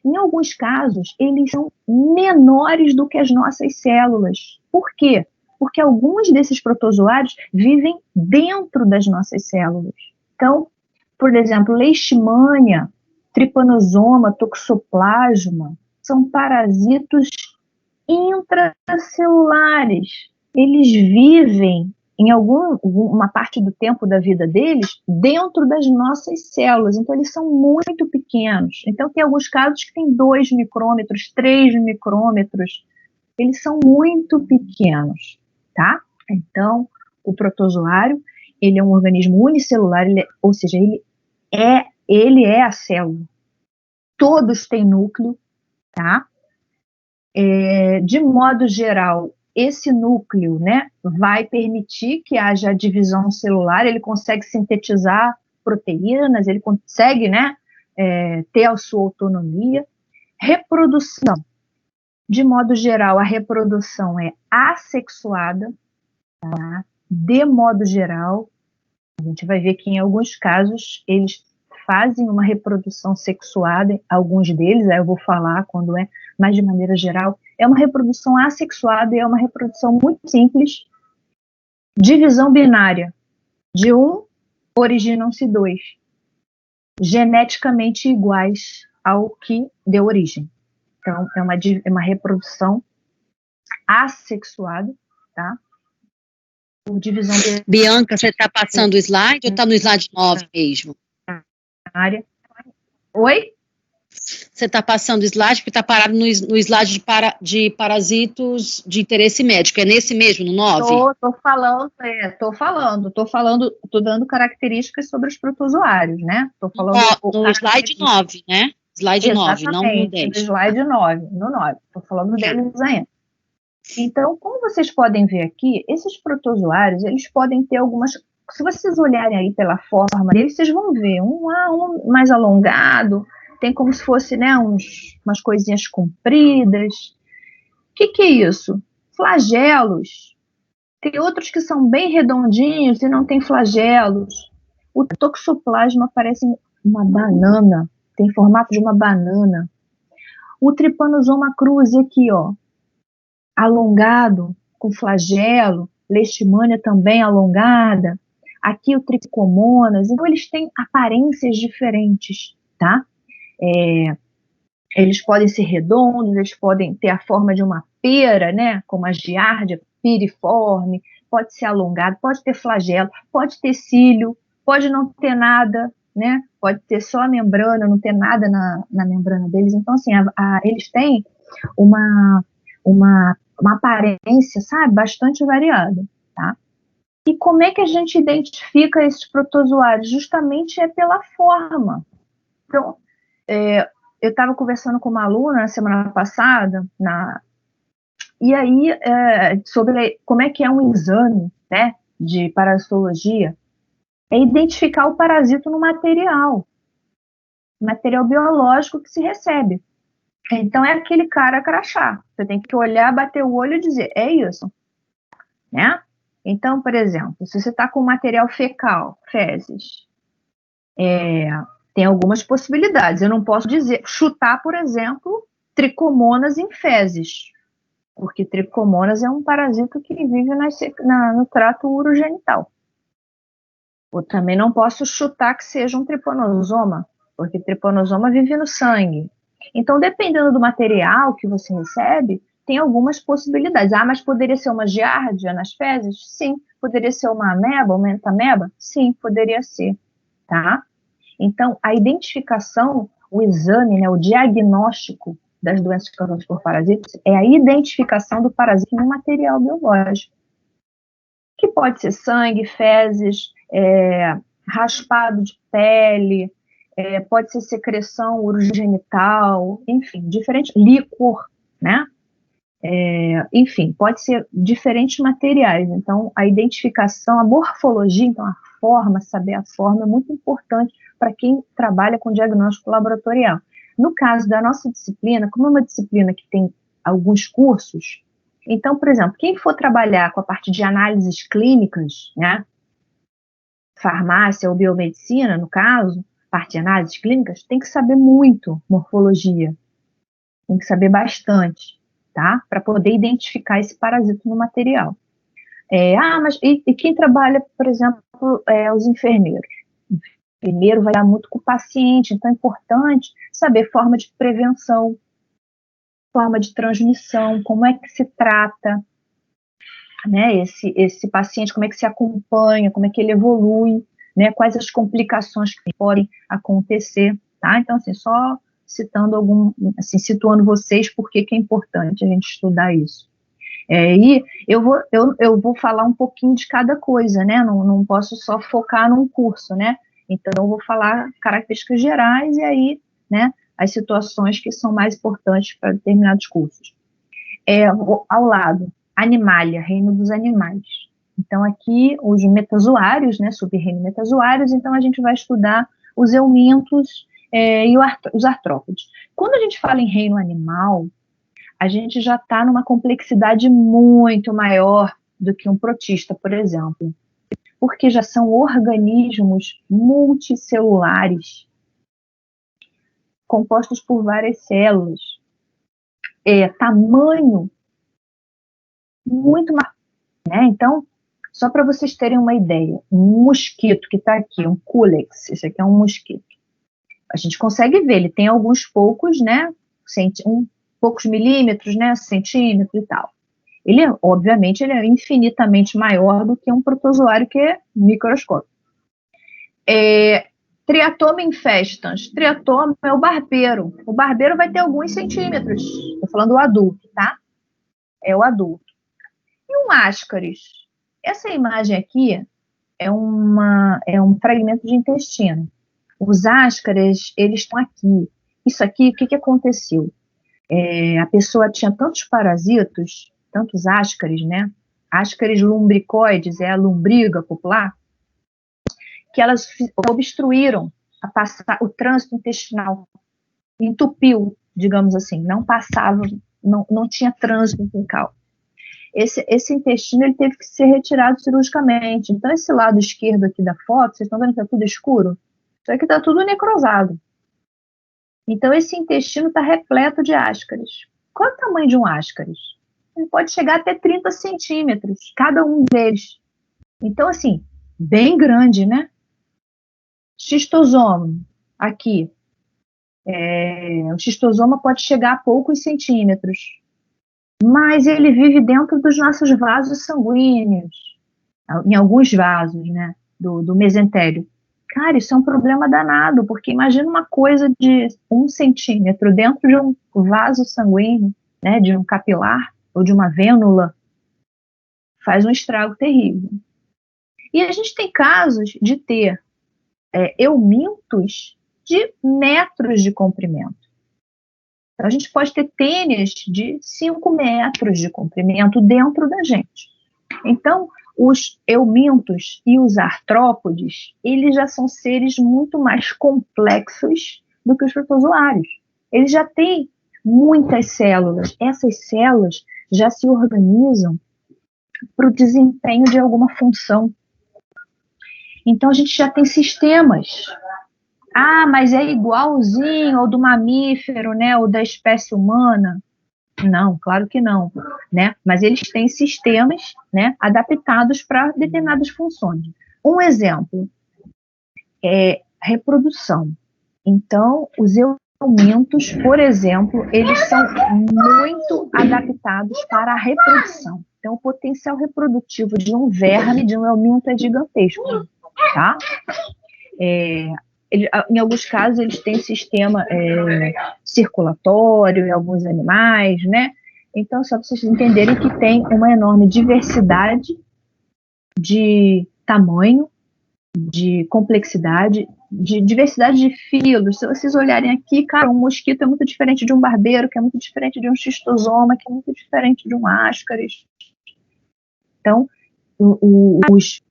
Em alguns casos, eles são menores do que as nossas células. Por quê? Porque alguns desses protozoários vivem dentro das nossas células. Então, por exemplo, leishmania, trypanosoma, toxoplasma, são parasitos intracelulares. Eles vivem em uma parte do tempo da vida deles dentro das nossas células. Então, eles são muito pequenos. Então, tem alguns casos que tem 2 micrômetros, 3 micrômetros. Eles são muito pequenos, tá? Então, o protozoário, ele é um organismo unicelular, ou seja, ele é a célula. Todos têm núcleo, tá? De modo geral, esse núcleo, né, vai permitir que haja a divisão celular, ele consegue sintetizar proteínas, ele consegue, né, ter a sua autonomia. Reprodução. De modo geral, a reprodução é assexuada, tá? De modo geral, a gente vai ver que em alguns casos eles fazem uma reprodução sexuada, alguns deles, aí eu vou falar quando mas de maneira geral, é uma reprodução assexuada e é uma reprodução muito simples, divisão binária. De um, originam-se dois, geneticamente iguais ao que deu origem. Então, é uma reprodução assexuada, tá? Por divisão Bianca, você está passando o slide ou está no slide 9 mesmo? binária. Oi? Você está passando o slide porque está parado no slide de parasitos de interesse médico. É nesse mesmo, no 9? Tô falando, tô dando características sobre os protozoários, né? Tô falando no slide 9, né? Slide 9, não no 10. No slide 9, no 9. Tô falando deles ainda. Então, como vocês podem ver aqui, esses protozoários, eles podem ter algumas... Se vocês olharem aí pela forma deles, vocês vão ver um mais alongado, tem como se fosse, né, umas coisinhas compridas. O que é isso? Flagelos. Tem outros que são bem redondinhos e não tem flagelos. O toxoplasma parece uma banana, tem formato de uma banana. O Trypanosoma cruzi aqui, ó, alongado, com flagelo, leishmania também alongada. Aqui o Trichomonas. Então eles têm aparências diferentes, tá? Eles podem ser redondos, eles podem ter a forma de uma pera, né, como a giardia piriforme, pode ser alongado, pode ter flagelo, pode ter cílio, pode não ter nada, né, pode ter só a membrana, não ter nada na membrana deles. Então, assim, eles têm uma aparência, sabe, bastante variada, tá? E como é que a gente identifica esses protozoários? Justamente é pela forma. Então, eu estava conversando com uma aluna na semana passada, e aí, sobre como é que é um exame, né, de parasitologia, é identificar o parasito no material biológico que se recebe. Então, é aquele cara crachá. Você tem que olhar, bater o olho e dizer, é isso, né? Então, por exemplo, se você está com material fecal, fezes, tem algumas possibilidades. Eu não posso chutar, por exemplo, Trichomonas em fezes, porque Trichomonas é um parasito que vive no trato urogenital. Eu também não posso chutar que seja um Trypanosoma, porque Trypanosoma vive no sangue. Então, dependendo do material que você recebe, tem algumas possibilidades. Mas poderia ser uma giardia nas fezes? Sim. Poderia ser uma ameba, uma entameba? Sim, poderia ser, tá? Então, a identificação, o exame, né, o diagnóstico das doenças causadas por parasitas é a identificação do parasita no material biológico, que pode ser sangue, fezes, raspado de pele, pode ser secreção urogenital, enfim, diferente, líquor, né? Enfim, pode ser diferentes materiais. Então, a identificação, a morfologia, então a forma, saber a forma é muito importante para quem trabalha com diagnóstico laboratorial. No caso da nossa disciplina, como é uma disciplina que tem alguns cursos, então, por exemplo, quem for trabalhar com a parte de análises clínicas, né, farmácia ou biomedicina, no caso, parte de análises clínicas, tem que saber muito morfologia, tem que saber bastante, tá? Para poder identificar esse parasito no material. Mas quem trabalha, por exemplo, os enfermeiros? O enfermeiro vai dar muito com o paciente, então é importante saber forma de prevenção, forma de transmissão, como é que se trata, né, esse paciente, como é que se acompanha, como é que ele evolui, né, quais as complicações que podem acontecer, tá? Então, assim, só situando vocês por que é importante a gente estudar isso. E eu vou falar um pouquinho de cada coisa, né, não posso só focar num curso, né, então eu vou falar características gerais e aí, né, as situações que são mais importantes para determinados cursos. Ao lado, Animalia, reino dos animais. Então, aqui, os metazoários, né, sub-reino metazoários, então a gente vai estudar os eumintos e os artrópodes. Quando a gente fala em reino animal, a gente já está numa complexidade muito maior do que um protista, por exemplo, porque já são organismos multicelulares, compostos por várias células. tamanho muito maior, né? Então, só para vocês terem uma ideia, um mosquito que está aqui, um culex, esse aqui é um mosquito. A gente consegue ver, ele tem alguns poucos, né? Poucos milímetros, né? Centímetros e tal. Obviamente, ele é infinitamente maior do que um protozoário que é microscópico. Triatoma infestans. Triatoma é o barbeiro. O barbeiro vai ter alguns centímetros. Estou falando do adulto, tá? É o adulto. E um ascaris? Essa imagem aqui é um fragmento de intestino. Os ascaris, eles estão aqui. Isso aqui, o que aconteceu? A pessoa tinha tantos parasitos, tantos ascaris, né? Ascaris lumbricoides, é a lombriga popular, que elas obstruíram o trânsito intestinal, entupiu, digamos assim, não passava, não tinha trânsito fecal. Esse intestino ele teve que ser retirado cirurgicamente. Então, esse lado esquerdo aqui da foto, vocês estão vendo que está tudo escuro? Isso aqui está tudo necrosado. Então, esse intestino está repleto de ascaris. Qual é o tamanho de um ascaris? Ele pode chegar até 30 centímetros, cada um deles. Então, assim, bem grande, né? Xistosoma, aqui. O xistosoma pode chegar a poucos centímetros, mas ele vive dentro dos nossos vasos sanguíneos, em alguns vasos, né, do mesentélio. Cara, isso é um problema danado, porque imagina uma coisa de 1 centímetro dentro de um vaso sanguíneo, né, de um capilar ou de uma vênula, faz um estrago terrível. E a gente tem casos de ter eumintos de metros de comprimento. Então, a gente pode ter tênis de 5 metros de comprimento dentro da gente. Então, os eumintos e os artrópodes, eles já são seres muito mais complexos do que os protozoários. Eles já têm muitas células. Essas células já se organizam para o desempenho de alguma função. Então, a gente já tem sistemas. Mas é igualzinho ao do mamífero, né, ou da espécie humana? Não, claro que não, né? Mas eles têm sistemas, né, adaptados para determinadas funções. Um exemplo é reprodução. Então, os eumintos, por exemplo, eles são muito adaptados para a reprodução. Então, o potencial reprodutivo de um verme, de um euminto, é gigantesco, tá? Em alguns casos, eles têm sistema circulatório em alguns animais, né? Então, só para vocês entenderem que tem uma enorme diversidade de tamanho, de complexidade, de diversidade de filos. Se vocês olharem aqui, cara, um mosquito é muito diferente de um barbeiro, que é muito diferente de um xistosoma, que é muito diferente de um ascaris. Então, os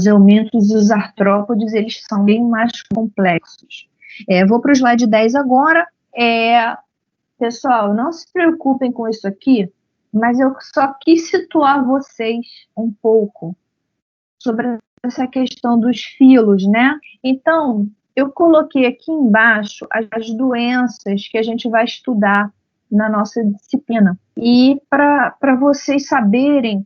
eumintos e os artrópodes, eles são bem mais complexos. Vou para o slide 10 agora. Pessoal, não se preocupem com isso aqui, mas eu só quis situar vocês um pouco sobre essa questão dos filos, né? Então, eu coloquei aqui embaixo as doenças que a gente vai estudar na nossa disciplina. E para vocês saberem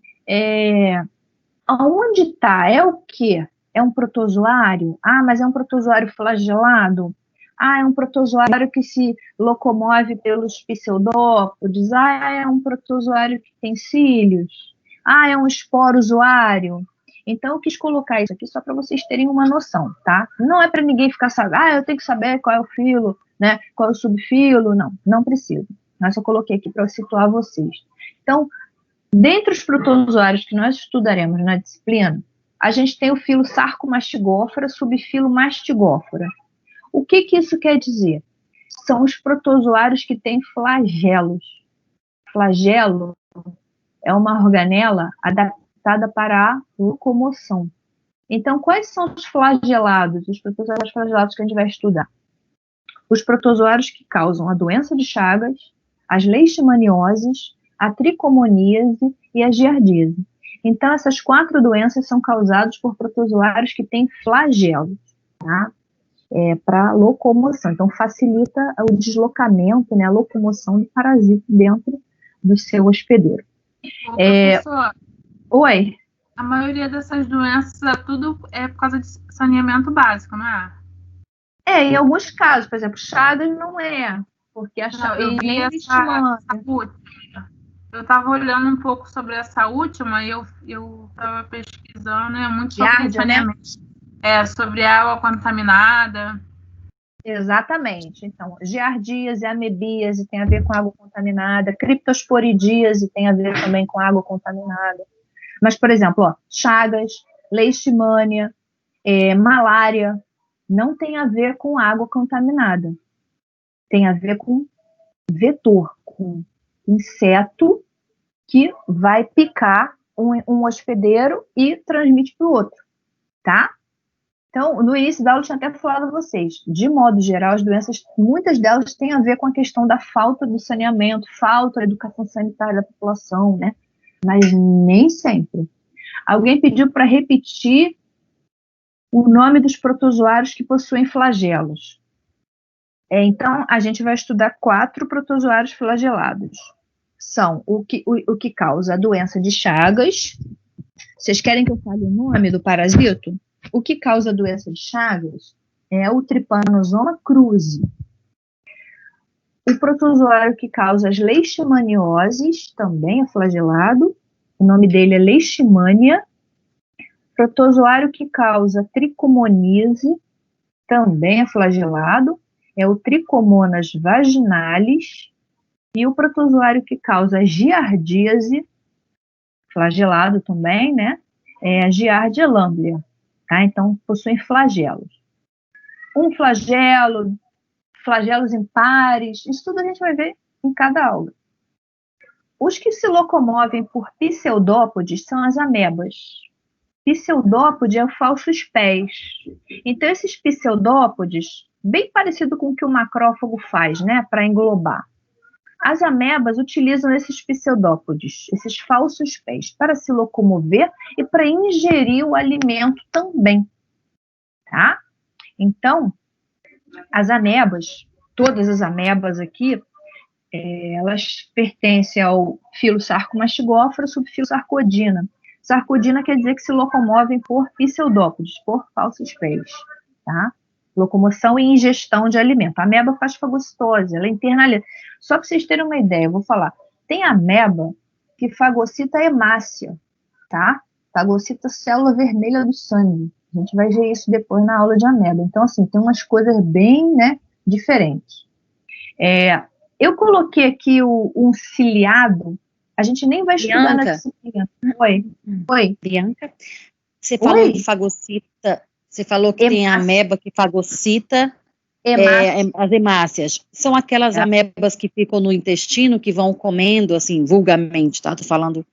aonde está? É o quê? É um protozoário? Mas é um protozoário flagelado? É um protozoário que se locomove pelos pseudópodes? É um protozoário que tem cílios? É um esporozoário? Então, eu quis colocar isso aqui só para vocês terem uma noção, tá? Não é para ninguém ficar sabendo, eu tenho que saber qual é o filo, né? Qual é o subfilo? Não precisa. Mas eu coloquei aqui para situar vocês. Então, dentre os protozoários que nós estudaremos na disciplina, a gente tem o filo Sarcomastigófora, subfilo Mastigófora. O que isso quer dizer? São os protozoários que têm flagelos. Flagelo é uma organela adaptada para a locomoção. Então, quais são os flagelados, os protozoários flagelados que a gente vai estudar? Os protozoários que causam a doença de Chagas, as leishmanioses, a tricomoníase e a giardíase. Então, essas 4 doenças são causadas por protozoários que têm flagelos, tá? para locomoção. Então, facilita o deslocamento, né, a locomoção do parasita dentro do seu hospedeiro. Professor, Oi? a maioria dessas doenças, tudo é por causa de saneamento básico, não é? Em alguns casos, por exemplo, Chagas não é, porque eu vi essa última. Eu estava olhando um pouco sobre essa última e eu estava pesquisando, muito sobre Giardia, saneamento. Sobre água contaminada. Exatamente. Então, giardíase, amebíase tem a ver com água contaminada, criptosporidíase tem a ver também com água contaminada. Mas, por exemplo, Chagas, leishmania, malária, não tem a ver com água contaminada. Tem a ver com vetor, com inseto que vai picar um hospedeiro e transmite para o outro, tá? Então, no início da aula eu tinha até falado a vocês, de modo geral, as doenças, muitas delas têm a ver com a questão da falta do saneamento, falta da educação sanitária da população, né? Mas nem sempre. Alguém pediu para repetir o nome dos protozoários que possuem flagelos. Então, a gente vai estudar 4 protozoários flagelados. São o que causa a doença de Chagas. Vocês querem que eu fale o nome do parasito? O que causa a doença de Chagas é o Trypanosoma cruzi. O protozoário que causa as leishmanioses também é flagelado. O nome dele é Leishmania. Protozoário que causa tricomonise também é flagelado. É o Trichomonas vaginalis. E o protozoário que causa giardíase, flagelado também, né? É a Giardia lamblia. Tá? Então, possuem flagelos. Um flagelo, flagelos impares, isso tudo a gente vai ver em cada aula. Os que se locomovem por pseudópodes são as amebas. Pseudópode é o falsos pés. Então, esses pseudópodes, bem parecido com o que o macrófago faz, né, para englobar. As amebas utilizam esses pseudópodes, esses falsos pés, para se locomover e para ingerir o alimento também, tá? Então, as amebas, todas as amebas aqui, elas pertencem ao filo Sarcomastigófora, subfilo Sarcodina. Sarcodina quer dizer que se locomovem por pseudópodes, por falsos pés, tá? Locomoção e ingestão de alimento. A ameba faz fagocitose, ela internaliza. Só para vocês terem uma ideia, eu vou falar. Tem ameba que fagocita a hemácia, tá? Fagocita a célula vermelha do sangue. A gente vai ver isso depois na aula de ameba. Então, assim, tem umas coisas bem, né, diferentes. Eu coloquei aqui um ciliado. A gente nem vai estudar na disciplina. Oi. Bianca, você falou de fagocita. Você falou que tem a ameba que fagocita as hemácias. São aquelas amebas que ficam no intestino, que vão comendo, assim, vulgarmente, tá? Tô falando,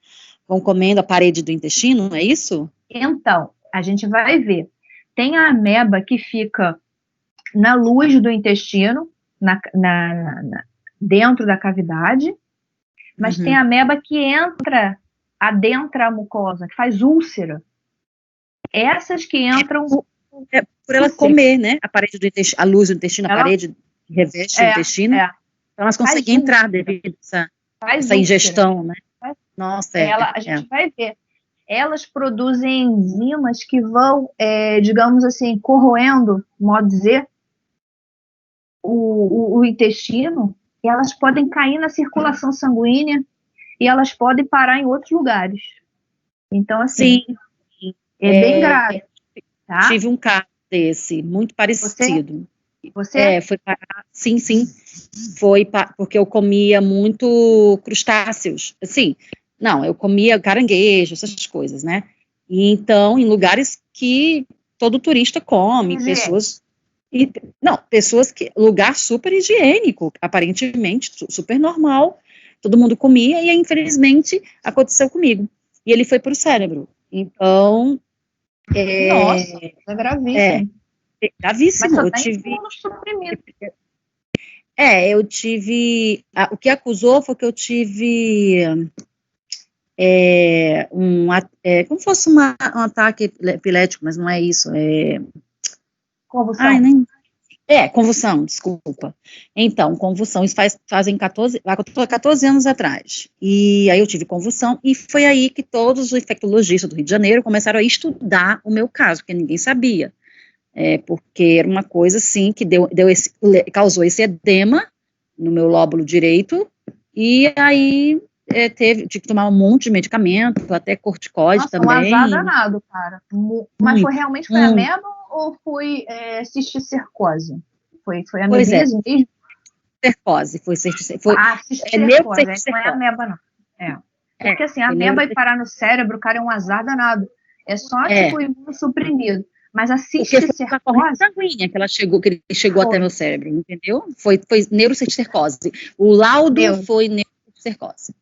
vão comendo a parede do intestino, é isso? Então, a gente vai ver. Tem a ameba que fica na luz do intestino, dentro da cavidade, mas tem a ameba que adentra a mucosa, que faz úlcera. Essas que entram... por ela comer, né? A parede do intestino, a luz do intestino, a parede que reveste o intestino. Então elas conseguem entrar devido a essa ingestão, né? Nossa, a gente vai ver. Elas produzem enzimas que vão, digamos assim, corroendo, modo de dizer, o intestino, e elas podem cair na circulação sanguínea e elas podem parar em outros lugares. Então, assim, bem grave. Tá? Tive um caso desse, muito parecido. Você? Foi parar, sim, foi porque eu comia muito crustáceos, assim, não, eu comia caranguejo, essas coisas, né, e então, em lugares que todo turista come, pessoas que, lugar super higiênico, aparentemente, super normal, todo mundo comia, e infelizmente, aconteceu comigo, e ele foi para o cérebro, então... Nossa, é gravíssimo. Gravíssimo. Eu tive... o que acusou foi que eu tive como fosse um ataque epilético, mas não é isso. Convulsão. Convulsão, desculpa. Então, convulsão, isso fazem 14 anos atrás. E aí eu tive convulsão, e foi aí que todos os infectologistas do Rio de Janeiro começaram a estudar o meu caso, porque ninguém sabia. Porque era uma coisa, assim, que causou esse edema no meu lóbulo direito, e aí tive que tomar um monte de medicamento, até corticoide também. Um azar danado, cara. Mas realmente foi ameba ou foi cisticercose? Foi amebise mesmo? Foi cisticercose. Não é ameba, não. Porque assim, a ameba ir parar no cérebro, cara, é um azar danado. É só tipo imunossuprimido. Mas a cisticercose... Foi a corrente sanguínea que ele chegou até meu cérebro, entendeu? Foi neurocisticercose. O laudo foi neurocisticercose.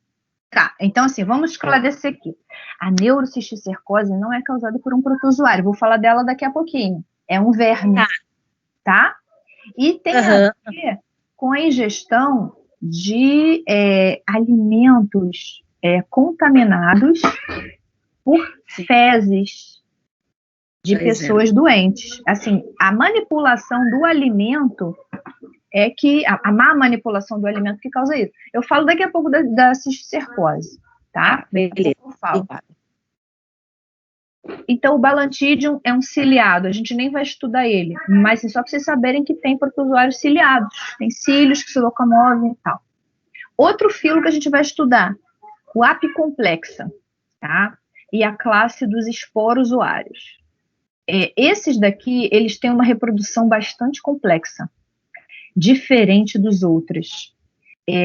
Tá, então assim, vamos esclarecer aqui. A neurocisticercose não é causada por um protozoário, vou falar dela daqui a pouquinho. É um verme, tá? E tem a ver com a ingestão de alimentos contaminados por fezes de pessoas doentes. Assim, a manipulação do alimento é que a má manipulação do alimento que causa isso. Eu falo daqui a pouco da cisticercose, tá? Beleza. Eu falo. Então, o Balantidium é um ciliado, a gente nem vai estudar ele, mas só para vocês saberem que tem protozoários ciliados, tem cílios que se locomovem e tal. Outro filo que a gente vai estudar, o apicomplexa, tá? E a classe dos esporozoários. Esses daqui, eles têm uma reprodução bastante complexa, diferente dos outros.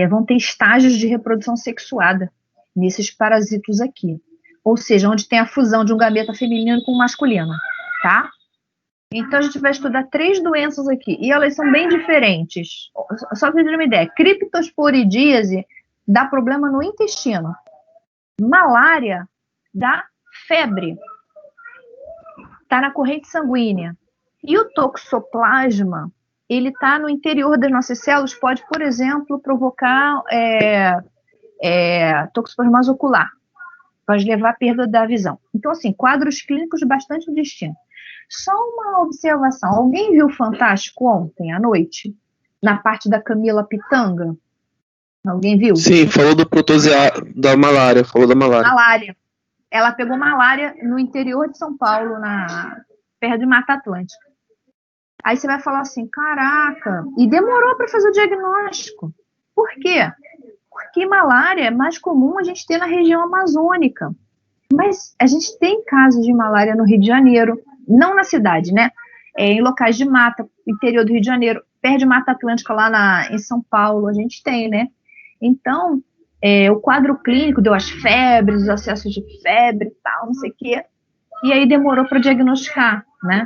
Vão ter estágios de reprodução sexuada nesses parasitos aqui. Ou seja, onde tem a fusão de um gameta feminino com um masculino, tá? Então, a gente vai estudar 3 doenças aqui, e elas são bem diferentes. Só para ter uma ideia, criptosporidíase dá problema no intestino. Malária dá febre. Está na corrente sanguínea. E o toxoplasma, ele está no interior das nossas células, pode, por exemplo, provocar toxoplasmose ocular. Pode levar à perda da visão. Então, assim, quadros clínicos bastante distintos. Só uma observação. Alguém viu o Fantástico ontem à noite? Na parte da Camila Pitanga? Alguém viu? Sim, falou do protozoário, da malária. Falou da malária. Malária. Ela pegou malária no interior de São Paulo, perto de Mata Atlântica. Aí você vai falar assim, caraca, e demorou para fazer o diagnóstico. Por quê? Porque malária é mais comum a gente ter na região amazônica. Mas a gente tem casos de malária no Rio de Janeiro, não na cidade, né? Em locais de mata, interior do Rio de Janeiro, perto de Mata Atlântica, lá em São Paulo, a gente tem, né? Então, o quadro clínico deu as febres, os acessos de febre e tal, não sei o quê. E aí demorou para diagnosticar, né?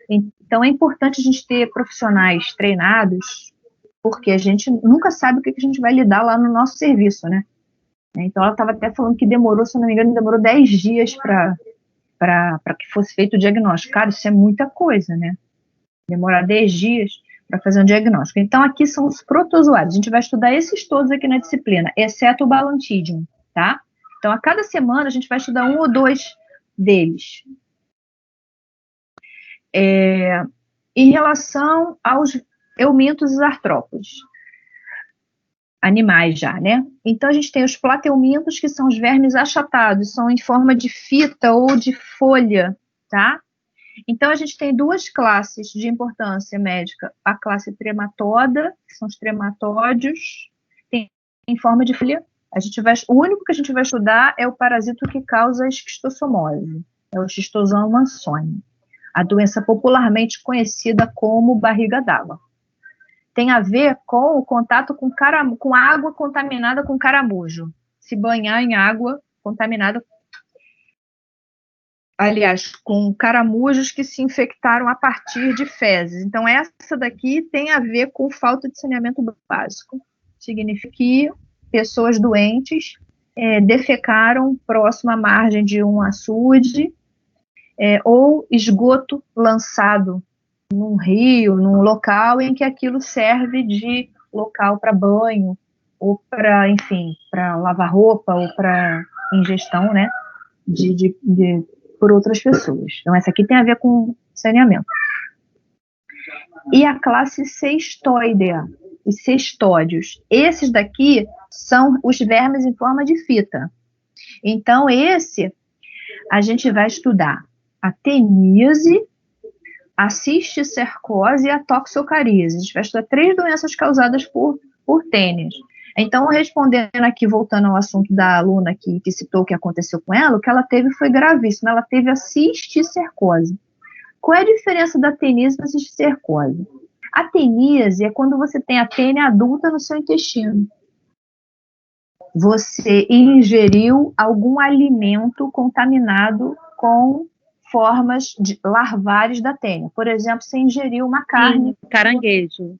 Então, é importante a gente ter profissionais treinados, porque a gente nunca sabe o que a gente vai lidar lá no nosso serviço, né? Então, ela estava até falando que demorou, se não me engano, demorou 10 dias para que fosse feito o diagnóstico. Cara, isso é muita coisa, né? Demorar 10 dias para fazer um diagnóstico. Então, aqui são os protozoários. A gente vai estudar esses todos aqui na disciplina, exceto o Balantidium, tá? Então, a cada semana, a gente vai estudar 1 ou 2 deles. Em relação aos eumintos e artrópodes, animais já, né? Então, a gente tem os plateumintos, que são os vermes achatados, são em forma de fita ou de folha, tá? Então, a gente tem 2 classes de importância médica, a classe trematoda, que são os trematódios, tem em forma de folha. O único que a gente vai estudar é o parasito que causa a esquistossomose, é o Schistosoma sone, a doença popularmente conhecida como barriga d'água. Tem a ver com o contato com água contaminada com caramujo. Se banhar em água contaminada, aliás, com caramujos que se infectaram a partir de fezes. Então, essa daqui tem a ver com falta de saneamento básico. Significa que pessoas doentes defecaram próximo à margem de um açude ou esgoto lançado num rio, num local em que aquilo serve de local para banho, ou para, enfim, para lavar roupa, ou para ingestão, né, por outras pessoas. Então, essa aqui tem a ver com saneamento. e a classe Cestoidea, os cestódios. Esses daqui são os vermes em forma de fita. Então, a gente vai estudar a teníase, a cisticercose e a toxocaríase. A gente vai estudar 3 doenças causadas por tênis. Então, respondendo aqui, voltando ao assunto da aluna que citou o que aconteceu com ela, o que ela teve foi gravíssimo. Ela teve a cisticercose. Qual é a diferença da teníase e da cisticercose? A teníase é quando você tem a tênia adulta no seu intestino. Você ingeriu algum alimento contaminado com formas larvares da tênia. Por exemplo, você ingeriu uma carne... Caranguejo.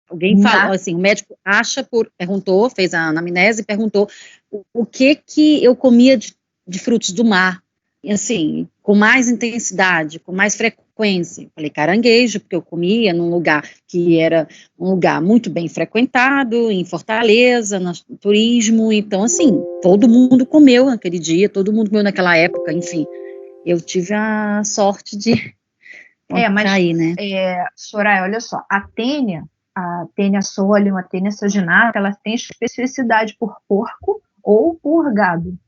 Alguém falou, assim, o médico perguntou, fez a anamnese e perguntou o que eu comia de frutos do mar, assim, com mais intensidade, com mais frequência. Falei caranguejo, porque eu comia num lugar que era um lugar muito bem frequentado, em Fortaleza, no turismo, então, assim, todo mundo comeu naquele dia, todo mundo comeu naquela época, enfim. Eu tive a sorte de cair, né? Soraya, olha só, a tênia solium, a tênia saginata, ela tem especificidade por porco ou por gado.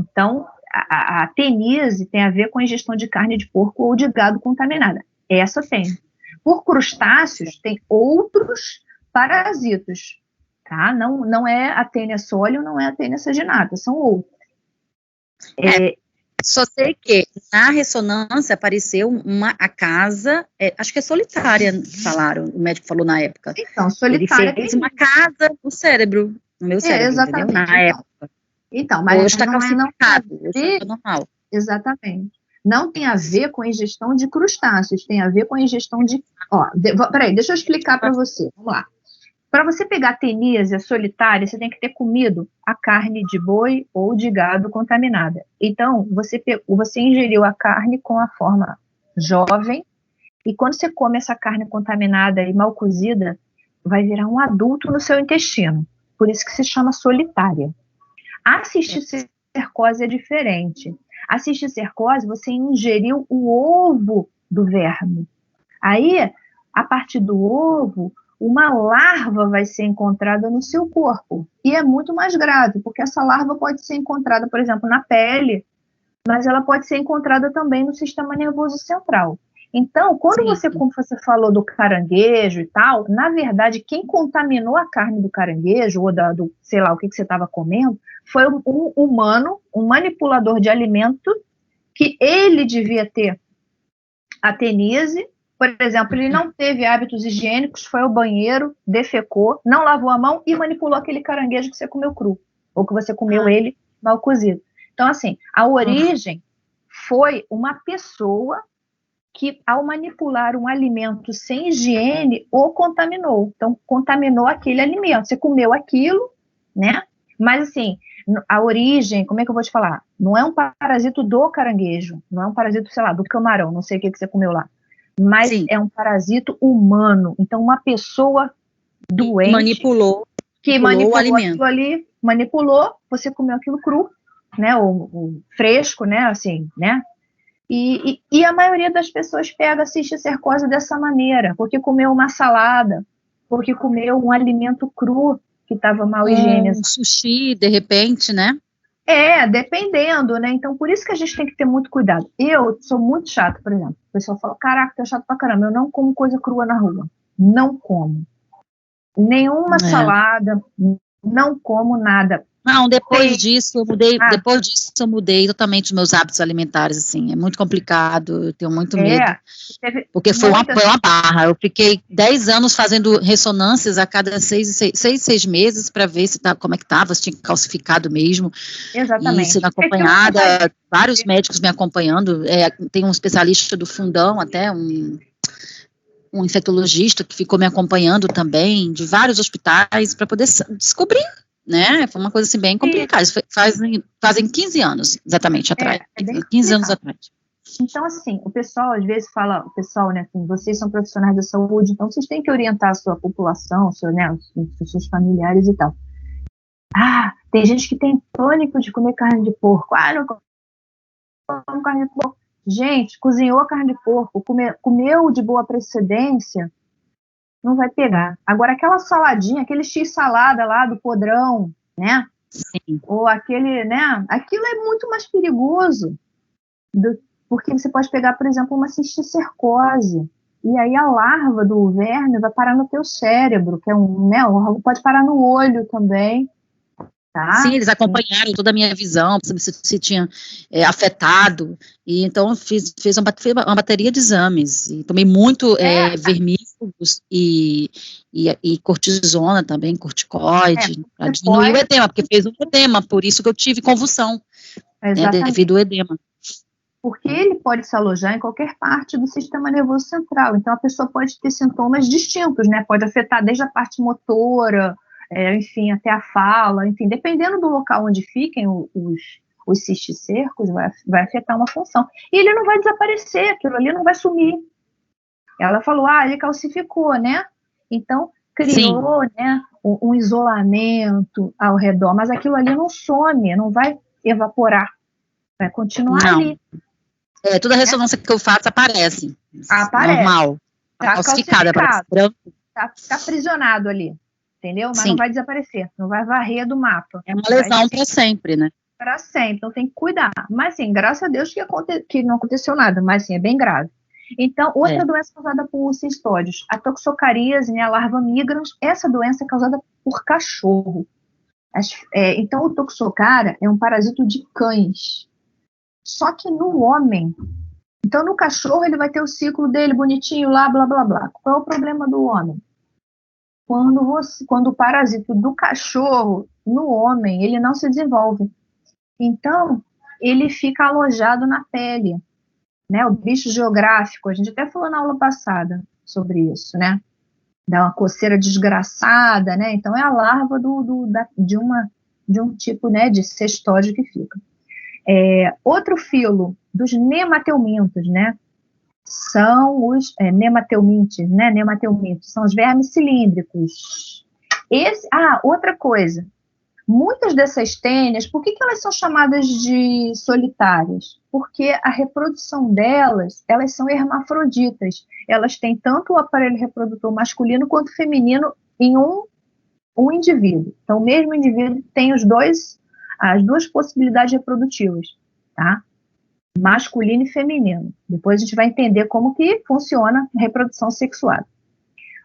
Então, a teníase tem a ver com a ingestão de carne de porco ou de gado contaminada. Essa tem. Por crustáceos, tem outros parasitos, tá? Não é a tênia solium, não é a tênia saginata, são outros. Só sei que na ressonância apareceu a casa, acho que é solitária, falaram, o médico falou na época. Então, solitária. Ele fez uma casa no cérebro, no meu cérebro, exatamente, entendeu? Na época. Então, mas hoje está calcificado, hoje está normal. Exatamente. Não tem a ver com a ingestão de crustáceos, tem a ver com a ingestão de... Peraí, deixa eu explicar para você, vamos lá. Para você pegar a teníase solitária, você tem que ter comido a carne de boi ou de gado contaminada. Então, você ingeriu a carne com a forma jovem, e quando você come essa carne contaminada e mal cozida, vai virar um adulto no seu intestino. Por isso que se chama solitária. A cisticercose é diferente. A cisticercose, você ingeriu o ovo do verme. Aí, a partir do ovo, uma larva vai ser encontrada no seu corpo. E é muito mais grave, porque essa larva pode ser encontrada, por exemplo, na pele, mas ela pode ser encontrada também no sistema nervoso central. Então, quando como você falou do caranguejo e tal, na verdade, quem contaminou a carne do caranguejo, ou sei lá, o que você estava comendo, foi um humano, um manipulador de alimento, que ele devia ter a teníase. Por exemplo, ele não teve hábitos higiênicos, foi ao banheiro, defecou, não lavou a mão e manipulou aquele caranguejo que você comeu cru, ou que você comeu ele mal cozido. Então, assim, a origem foi uma pessoa que, ao manipular um alimento sem higiene, o contaminou. Então, contaminou aquele alimento. Você comeu aquilo, né? Mas, assim, a origem, como é que eu vou te falar? Não é um parasito do caranguejo, não é um parasito, sei lá, do camarão, não sei o que você comeu lá. Mas é um parasito humano. Então, uma pessoa doente... manipulou o alimento. Aquilo ali, manipulou, você comeu aquilo cru, né? Ou fresco, né? Assim, né? E a maioria das pessoas pega a cisticercose dessa maneira, porque comeu uma salada, porque comeu um alimento cru que estava mal higienizado. Um sushi, de repente, né? Dependendo, né? Então, por isso que a gente tem que ter muito cuidado. Eu sou muito chata, por exemplo. O pessoal fala, caraca, tu é chato pra caramba. Eu não como coisa crua na rua. Não como. Nenhuma salada, não como nada. Não, depois disso eu mudei totalmente os meus hábitos alimentares, assim, é muito complicado, eu tenho muito medo, porque foi uma barra, eu fiquei 10 anos fazendo ressonâncias a cada 6 meses para ver como é que estava, se tinha calcificado mesmo, e sendo acompanhada, vários médicos me acompanhando, tem um especialista do fundão, até um infectologista que ficou me acompanhando também, de vários hospitais, para poder descobrir, né, foi uma coisa assim bem complicada, isso fazem 15 anos, exatamente, atrás, 15 anos atrás. Então, assim, o pessoal às vezes fala, né, assim, vocês são profissionais da saúde, então vocês têm que orientar a sua população, os seus familiares e tal. Tem gente que tem pânico de comer carne de porco, não como carne de porco. Gente, cozinhou a carne de porco, comeu de boa procedência, não vai pegar. Agora, aquela saladinha, aquele x-salada lá do podrão, né? Sim. Ou aquele, né? Aquilo é muito mais perigoso, porque você pode pegar, por exemplo, uma cisticercose, e aí a larva do verme vai parar no teu cérebro, que é né? Pode parar no olho também. Tá? Sim, eles acompanharam toda a minha visão, para saber se tinha afetado, e então fiz uma bateria de exames, e tomei muito vermífugos e cortisona também, corticoide, para diminuir o edema, porque fez um edema, por isso que eu tive convulsão, devido ao edema. Porque ele pode se alojar em qualquer parte do sistema nervoso central, então a pessoa pode ter sintomas distintos, né? Pode afetar desde a parte motora, enfim, até a fala, enfim, dependendo do local onde fiquem os cisticercos, vai afetar uma função. E ele não vai desaparecer, aquilo ali não vai sumir. Ela falou, ele calcificou, né? Então, criou, né, um isolamento ao redor, mas aquilo ali não some, não vai evaporar, vai continuar ali. Toda ressonância que eu faço aparece. Aparece. Normal. Tá calcificada, calcificado. Tá aprisionado ali. Entendeu? Mas não vai desaparecer, não vai varrer do mapa. É uma lesão para sempre, né? Para sempre, então tem que cuidar. Mas, sim, graças a Deus que não aconteceu nada, mas, sim, é bem grave. Então, outra doença causada por cistódios, a toxocaríase, né, a larva migrans, essa doença é causada por cachorro. Então, o toxocara é um parasito de cães. Só que no homem, então no cachorro ele vai ter o ciclo dele bonitinho lá, blá, blá, blá. Qual é o problema do homem? Quando o parasito do cachorro, no homem, ele não se desenvolve. Então, ele fica alojado na pele, né? O bicho geográfico, a gente até falou na aula passada sobre isso, né? Dá uma coceira desgraçada, né? Então, é a larva de um tipo, né, de cestódio que fica. Outro filo dos nemateumintos, né? São os nemateumintes, né? Nemateumintos, são os vermes cilíndricos. Outra coisa, muitas dessas tênias, por que elas são chamadas de solitárias? Porque a reprodução delas, elas são hermafroditas. Elas têm tanto o aparelho reprodutor masculino quanto feminino em um indivíduo. Então, o mesmo indivíduo tem as duas possibilidades reprodutivas, tá? Masculino e feminino. Depois a gente vai entender como que funciona a reprodução sexuada.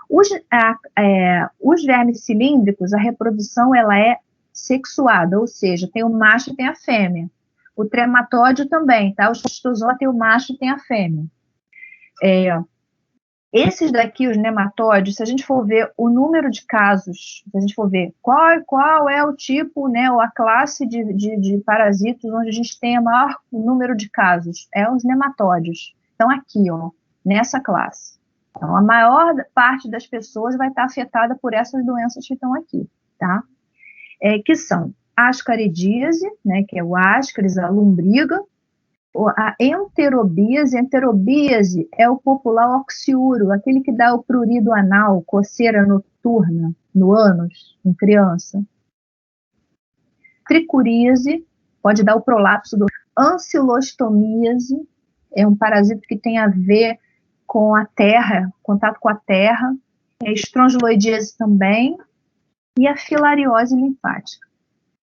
Os vermes cilíndricos, a reprodução ela é sexuada, ou seja, tem o macho e tem a fêmea. O trematóide também, tá? O schistosoma tem o macho e tem a fêmea. Esses daqui, os nematóides, se a gente for ver o número de casos, se a gente for ver qual é o tipo, né, ou a classe de parasitos onde a gente tem o maior número de casos, os nematóides. Então, aqui, ó, nessa classe. Então, a maior parte das pessoas vai estar afetada por essas doenças que estão aqui, tá? Que são a ascaridíase, né, que é o ascaris, a lombriga, a enterobíase é o popular oxiúro, aquele que dá o prurido anal, coceira noturna, no ânus, em criança. Tricuríase, pode dar o prolapso do ancilostomíase, é um parasito que tem a ver com a terra, contato com a terra. Estrongiloidíase também, e a filariose linfática.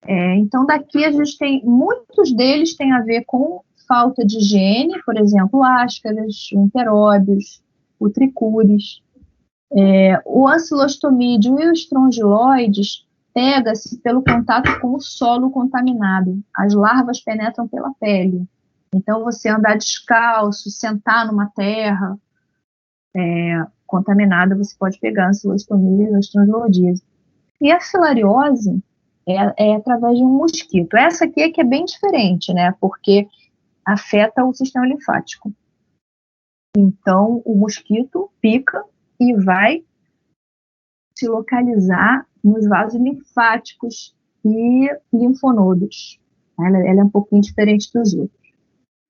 Então, daqui a gente tem, muitos deles têm a ver com falta de higiene, por exemplo, o ascaris, o enteróbios, o tricúris. O ancilostomídeo e os estrongiloides pega-se pelo contato com o solo contaminado. As larvas penetram pela pele. Então, você andar descalço, sentar numa terra contaminada, você pode pegar ancilostomia e estrongiloidíase. E a filariose é através de um mosquito. Essa aqui é que é bem diferente, né? Porque afeta o sistema linfático. Então, o mosquito pica e vai se localizar nos vasos linfáticos e linfonodos. Ela é um pouquinho diferente dos outros.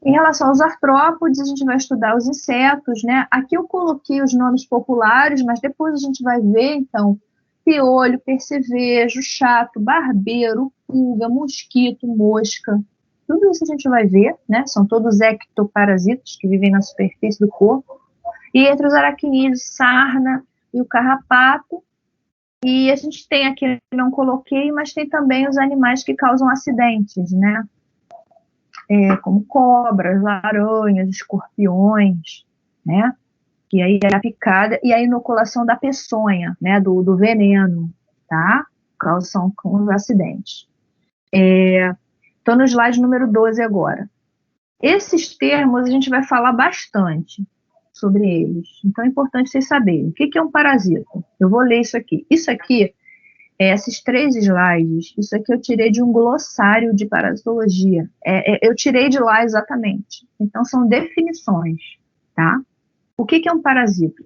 Em relação aos artrópodes, a gente vai estudar os insetos, né? Aqui eu coloquei os nomes populares, mas depois a gente vai ver, então, piolho, percevejo, chato, barbeiro, pulga, mosquito, mosca. Tudo isso a gente vai ver, né? São todos ectoparasitos que vivem na superfície do corpo. E entre os aracnídeos, sarna, e o carrapato. E a gente tem aqui, não coloquei, mas tem também os animais que causam acidentes, né? Como cobras, aranhas, escorpiões, né? E aí a picada e a inoculação da peçonha, né? Do veneno, tá? Causam com os acidentes. Estou no slide número 12 agora. Esses termos a gente vai falar bastante sobre eles. Então é importante vocês saberem. O que é um parasita? Eu vou ler isso aqui. Isso aqui, esses 3 slides, isso aqui eu tirei de um glossário de parasitologia. Eu tirei de lá exatamente. Então são definições, tá? O que é um parasita?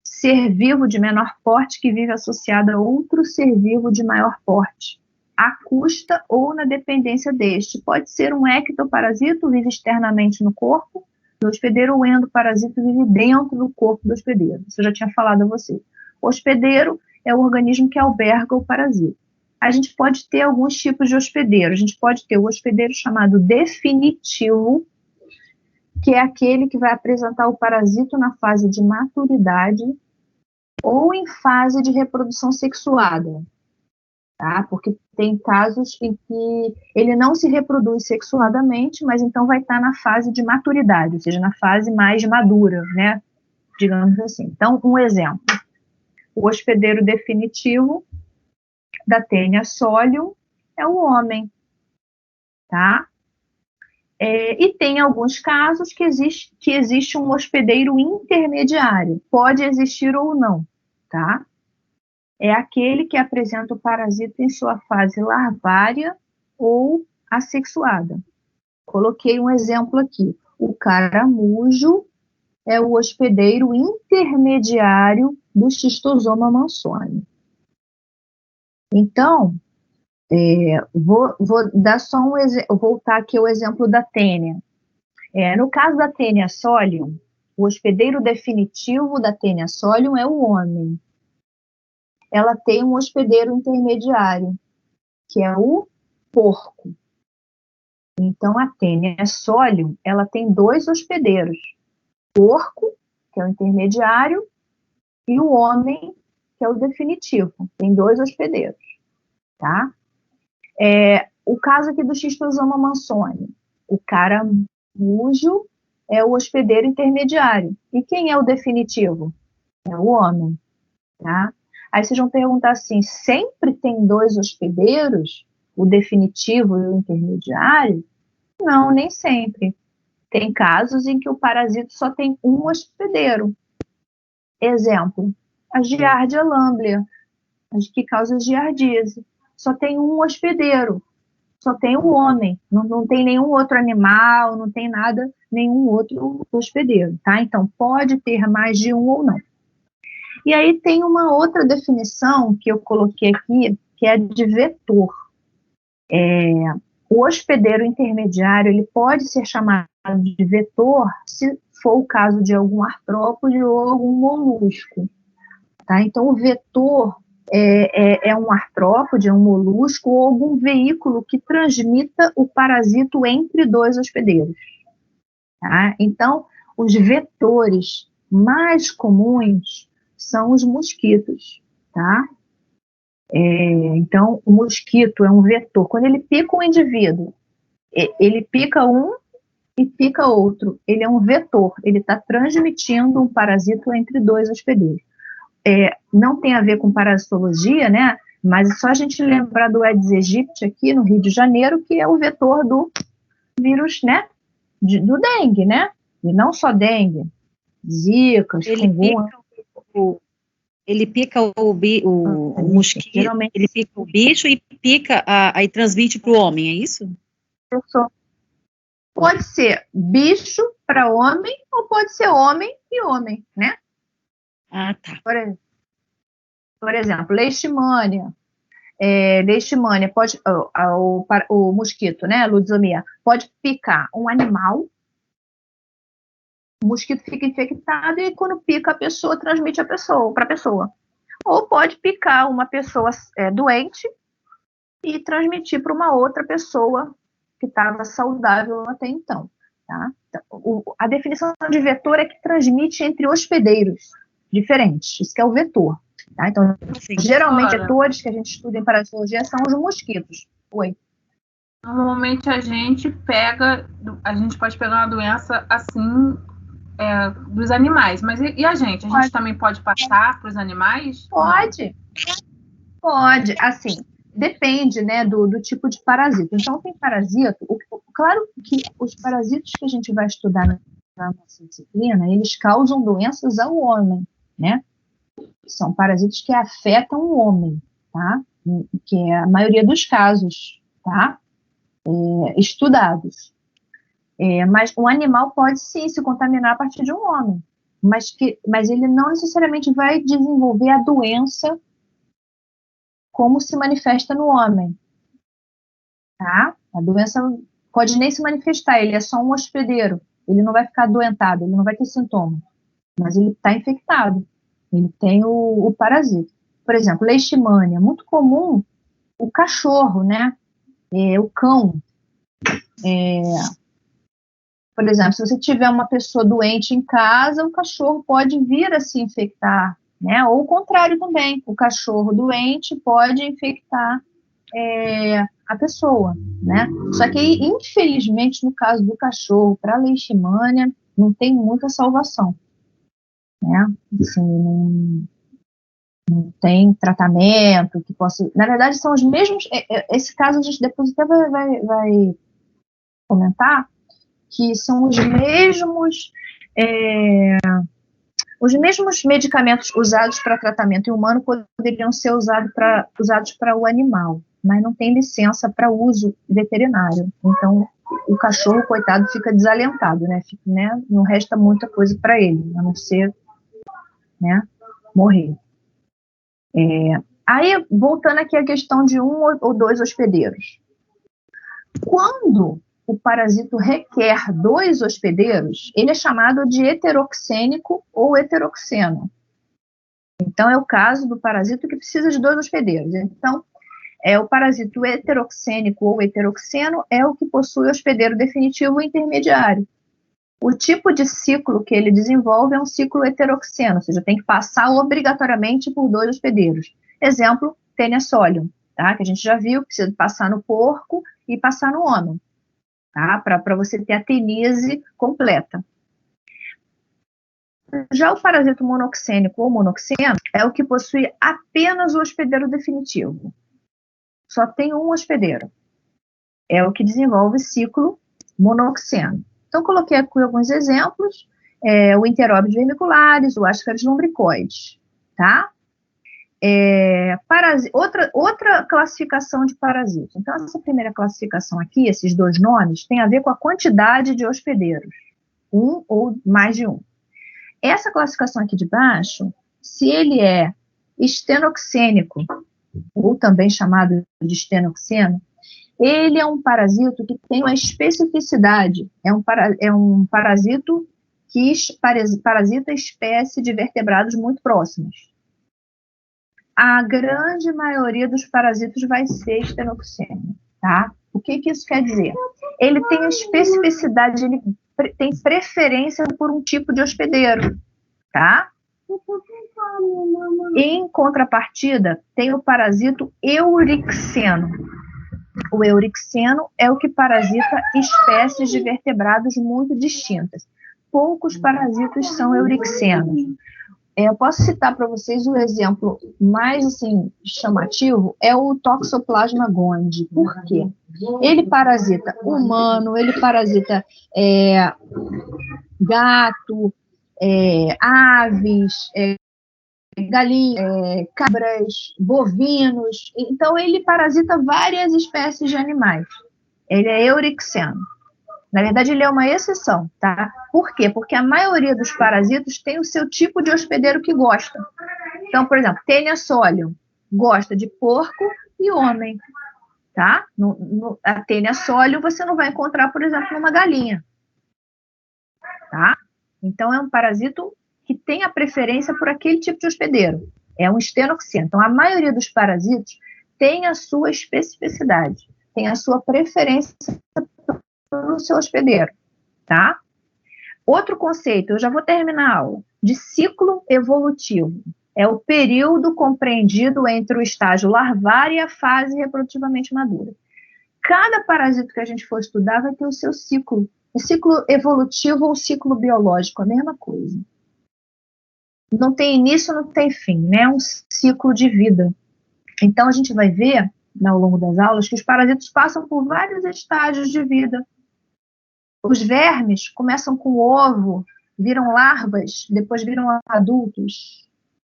Ser vivo de menor porte que vive associado a outro ser vivo de maior porte, à custa ou na dependência deste. Pode ser um ectoparasito, vive externamente no corpo do hospedeiro, ou endoparasito, vive dentro do corpo do hospedeiro. Isso eu já tinha falado a você. O hospedeiro é o organismo que alberga o parasita. A gente pode ter alguns tipos de hospedeiro. A gente pode ter o hospedeiro chamado definitivo, que é aquele que vai apresentar o parasito na fase de maturidade ou em fase de reprodução sexuada. Tá? Porque tem casos em que ele não se reproduz sexuadamente, mas então vai estar na fase de maturidade, ou seja, na fase mais madura, né? Digamos assim. Então, um exemplo. O hospedeiro definitivo da Taenia solium é o homem, tá? E tem alguns casos que existe um hospedeiro intermediário. Pode existir ou não, tá? É aquele que apresenta o parasita em sua fase larvária ou assexuada. Coloquei um exemplo aqui. O caramujo é o hospedeiro intermediário do Schistosoma mansoni. Então, vou dar só voltar aqui ao exemplo da Taenia. No caso da Taenia solium, o hospedeiro definitivo da Taenia solium é o homem. Ela tem um hospedeiro intermediário, que é o porco. Então, a Taenia solium, ela tem 2 hospedeiros. Porco, que é o intermediário, e o homem, que é o definitivo. Tem 2 hospedeiros, tá? O caso aqui do Schistosoma mansoni. O caramujo é o hospedeiro intermediário. E quem é o definitivo? É o homem, tá? Aí vocês vão perguntar assim, sempre tem 2 hospedeiros? O definitivo e o intermediário? Não, nem sempre. Tem casos em que o parasito só tem um hospedeiro. Exemplo, a Giardia lamblia, que causa giardíase. Só tem um hospedeiro, só tem o homem, não tem nenhum outro animal, não tem nada, nenhum outro hospedeiro, tá? Então, pode ter mais de um ou não. E aí tem uma outra definição que eu coloquei aqui, que é a de vetor. O hospedeiro intermediário, ele pode ser chamado de vetor se for o caso de algum artrópode ou algum molusco, tá? Então, o vetor é um artrópode, é um molusco ou algum veículo que transmita o parasito entre 2 hospedeiros, tá? Então, os vetores mais comuns são os mosquitos, tá? Então, o mosquito é um vetor. Quando ele pica um indivíduo, ele pica um e pica outro. Ele é um vetor, ele está transmitindo um parasito entre 2 hospedeiros. Não tem a ver com parasitologia, né? Mas é só a gente lembrar do Aedes aegypti aqui no Rio de Janeiro, que é o vetor do vírus, né? Do dengue, né? E não só dengue, zika, chikungunya. Ele pica o mosquito, geralmente ele pica o bicho e pica aí transmite para o homem, é isso? Pode ser bicho para homem ou pode ser homem e homem, né? Ah, tá. Por exemplo, leishmania. Leishmania pode, o mosquito, né? Ludzomia, pode picar um animal. O mosquito fica infectado e quando pica a pessoa, transmite para a pessoa. Ou pode picar uma pessoa doente e transmitir para uma outra pessoa que estava saudável até então. Tá? Então, a definição de vetor é que transmite entre hospedeiros. diferentes. Isso que é o vetor. Tá? Então, Sim. geralmente, Agora, vetores que a gente estuda em parasitologia são os mosquitos. Oi. normalmente a gente pode pegar uma doença assim dos animais, mas e a gente? A gente também pode passar para os animais? Pode. Assim, depende, né, do tipo de parasita. Então, tem parasito. Claro que os parasitos que a gente vai estudar na nossa disciplina, eles causam doenças ao homem, né? São parasitos que afetam o homem, tá? Que é a maioria dos casos, tá? Estudados. Mas o animal pode sim se contaminar a partir de um homem, mas ele não necessariamente vai desenvolver a doença como se manifesta no homem, tá? A doença pode nem se manifestar, ele é só um hospedeiro, ele não vai ficar adoentado, ele não vai ter sintoma, mas ele está infectado, ele tem o parasita. Por exemplo, leishmania, muito comum o cachorro, né? O cão. Por exemplo, se você tiver uma pessoa doente em casa, o cachorro pode vir a se infectar, né? Ou o contrário também, o cachorro doente pode infectar a pessoa, né? Só que, infelizmente, no caso do cachorro, para leishmania, não tem muita salvação, né? Assim, não tem tratamento que possa... Na verdade, são os mesmos... Esse caso, a gente depois até vai comentar, que são os mesmos medicamentos usados para tratamento em humano poderiam ser usados para o animal, mas não tem licença para uso veterinário. Então, o cachorro, coitado, fica desalentado, né? Não resta muita coisa para ele, a não ser, né, morrer. Aí, voltando aqui à questão de 1 ou 2 hospedeiros. Quando o parasito requer 2 hospedeiros, ele é chamado de heteroxênico ou heteroxeno. Então, é o caso do parasito que precisa de 2 hospedeiros. Então, o parasito heteroxênico ou heteroxeno é o que possui hospedeiro definitivo ou intermediário. O tipo de ciclo que ele desenvolve é um ciclo heteroxeno, ou seja, tem que passar obrigatoriamente por 2 hospedeiros. Exemplo, Taenia solium, tá? Que a gente já viu, precisa passar no porco e passar no homem. Tá? Para você ter a teníase completa. Já o parasito monoxênico ou monoxeno é o que possui apenas o hospedeiro definitivo. Só tem um hospedeiro. É o que desenvolve ciclo monoxeno. Então, coloquei aqui alguns exemplos. O Enterobius vermicularis, o Ascaris lumbricoides. Tá? Outra classificação de parasitos. Então, essa primeira classificação aqui, esses 2 nomes, tem a ver com a quantidade de hospedeiros, 1 ou mais de 1. Essa classificação aqui de baixo, se ele é estenoxênico, ou também chamado de estenoxeno, ele é um parasito que tem uma especificidade, é um parasito que parasita espécie de vertebrados muito próximos. A grande maioria dos parasitos vai ser estenoxeno, tá? O que isso quer dizer? Ele tem a especificidade, ele tem preferência por um tipo de hospedeiro, tá? Em contrapartida, tem o parasito eurixeno. O eurixeno é o que parasita espécies de vertebrados muito distintas. Poucos parasitos são eurixenos. Eu posso citar para vocês o exemplo mais assim, chamativo, é o Toxoplasma gondii. Por quê? Ele parasita humano, ele parasita gato, aves, galinhas, cabras, bovinos. Então, ele parasita várias espécies de animais. Ele é eurixeno. Na verdade, ele é uma exceção, tá? Por quê? Porque a maioria dos parasitos tem o seu tipo de hospedeiro que gosta. Então, por exemplo, Taenia solium gosta de porco e homem, tá? A Taenia solium você não vai encontrar, por exemplo, numa galinha, tá? Então, é um parasito que tem a preferência por aquele tipo de hospedeiro. É um estenoxeno. Então, a maioria dos parasitos tem a sua especificidade, tem a sua preferência no seu hospedeiro, tá? Outro conceito, eu já vou terminar a aula. de ciclo evolutivo. É o período compreendido entre o estágio larvário e a fase reprodutivamente madura. Cada parasito que a gente for estudar vai ter o seu ciclo. O ciclo evolutivo ou o ciclo biológico, a mesma coisa. Não tem início, não tem fim, né? É um ciclo de vida. Então, a gente vai ver, ao longo das aulas, que os parasitos passam por vários estágios de vida. Os vermes começam com ovo, viram larvas, depois viram adultos.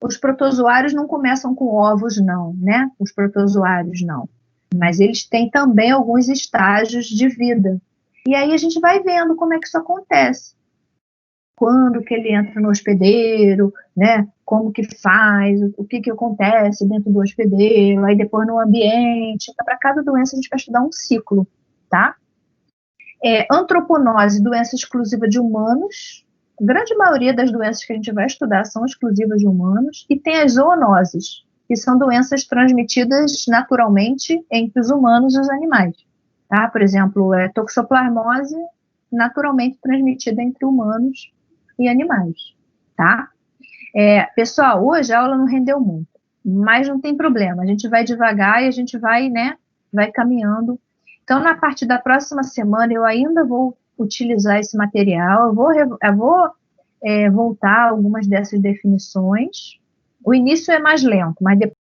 Os protozoários não começam com ovos, não, né? Os protozoários não. Mas eles têm também alguns estágios de vida. E aí a gente vai vendo como é que isso acontece. Quando que ele entra no hospedeiro, né? Como que faz, o que acontece dentro do hospedeiro, aí depois no ambiente. Para cada doença a gente vai estudar um ciclo, tá? Antroponose, doença exclusiva de humanos. A grande maioria das doenças que a gente vai estudar são exclusivas de humanos. E tem as zoonoses, que são doenças transmitidas naturalmente entre os humanos e os animais. Tá? Por exemplo, toxoplasmose, naturalmente transmitida entre humanos e animais. Tá? Pessoal, hoje a aula não rendeu muito, mas não tem problema. A gente vai devagar e a gente vai, né, vai caminhando. Então, na parte da próxima semana, eu ainda vou utilizar esse material, eu vou voltar a algumas dessas definições. O início é mais lento, mas depois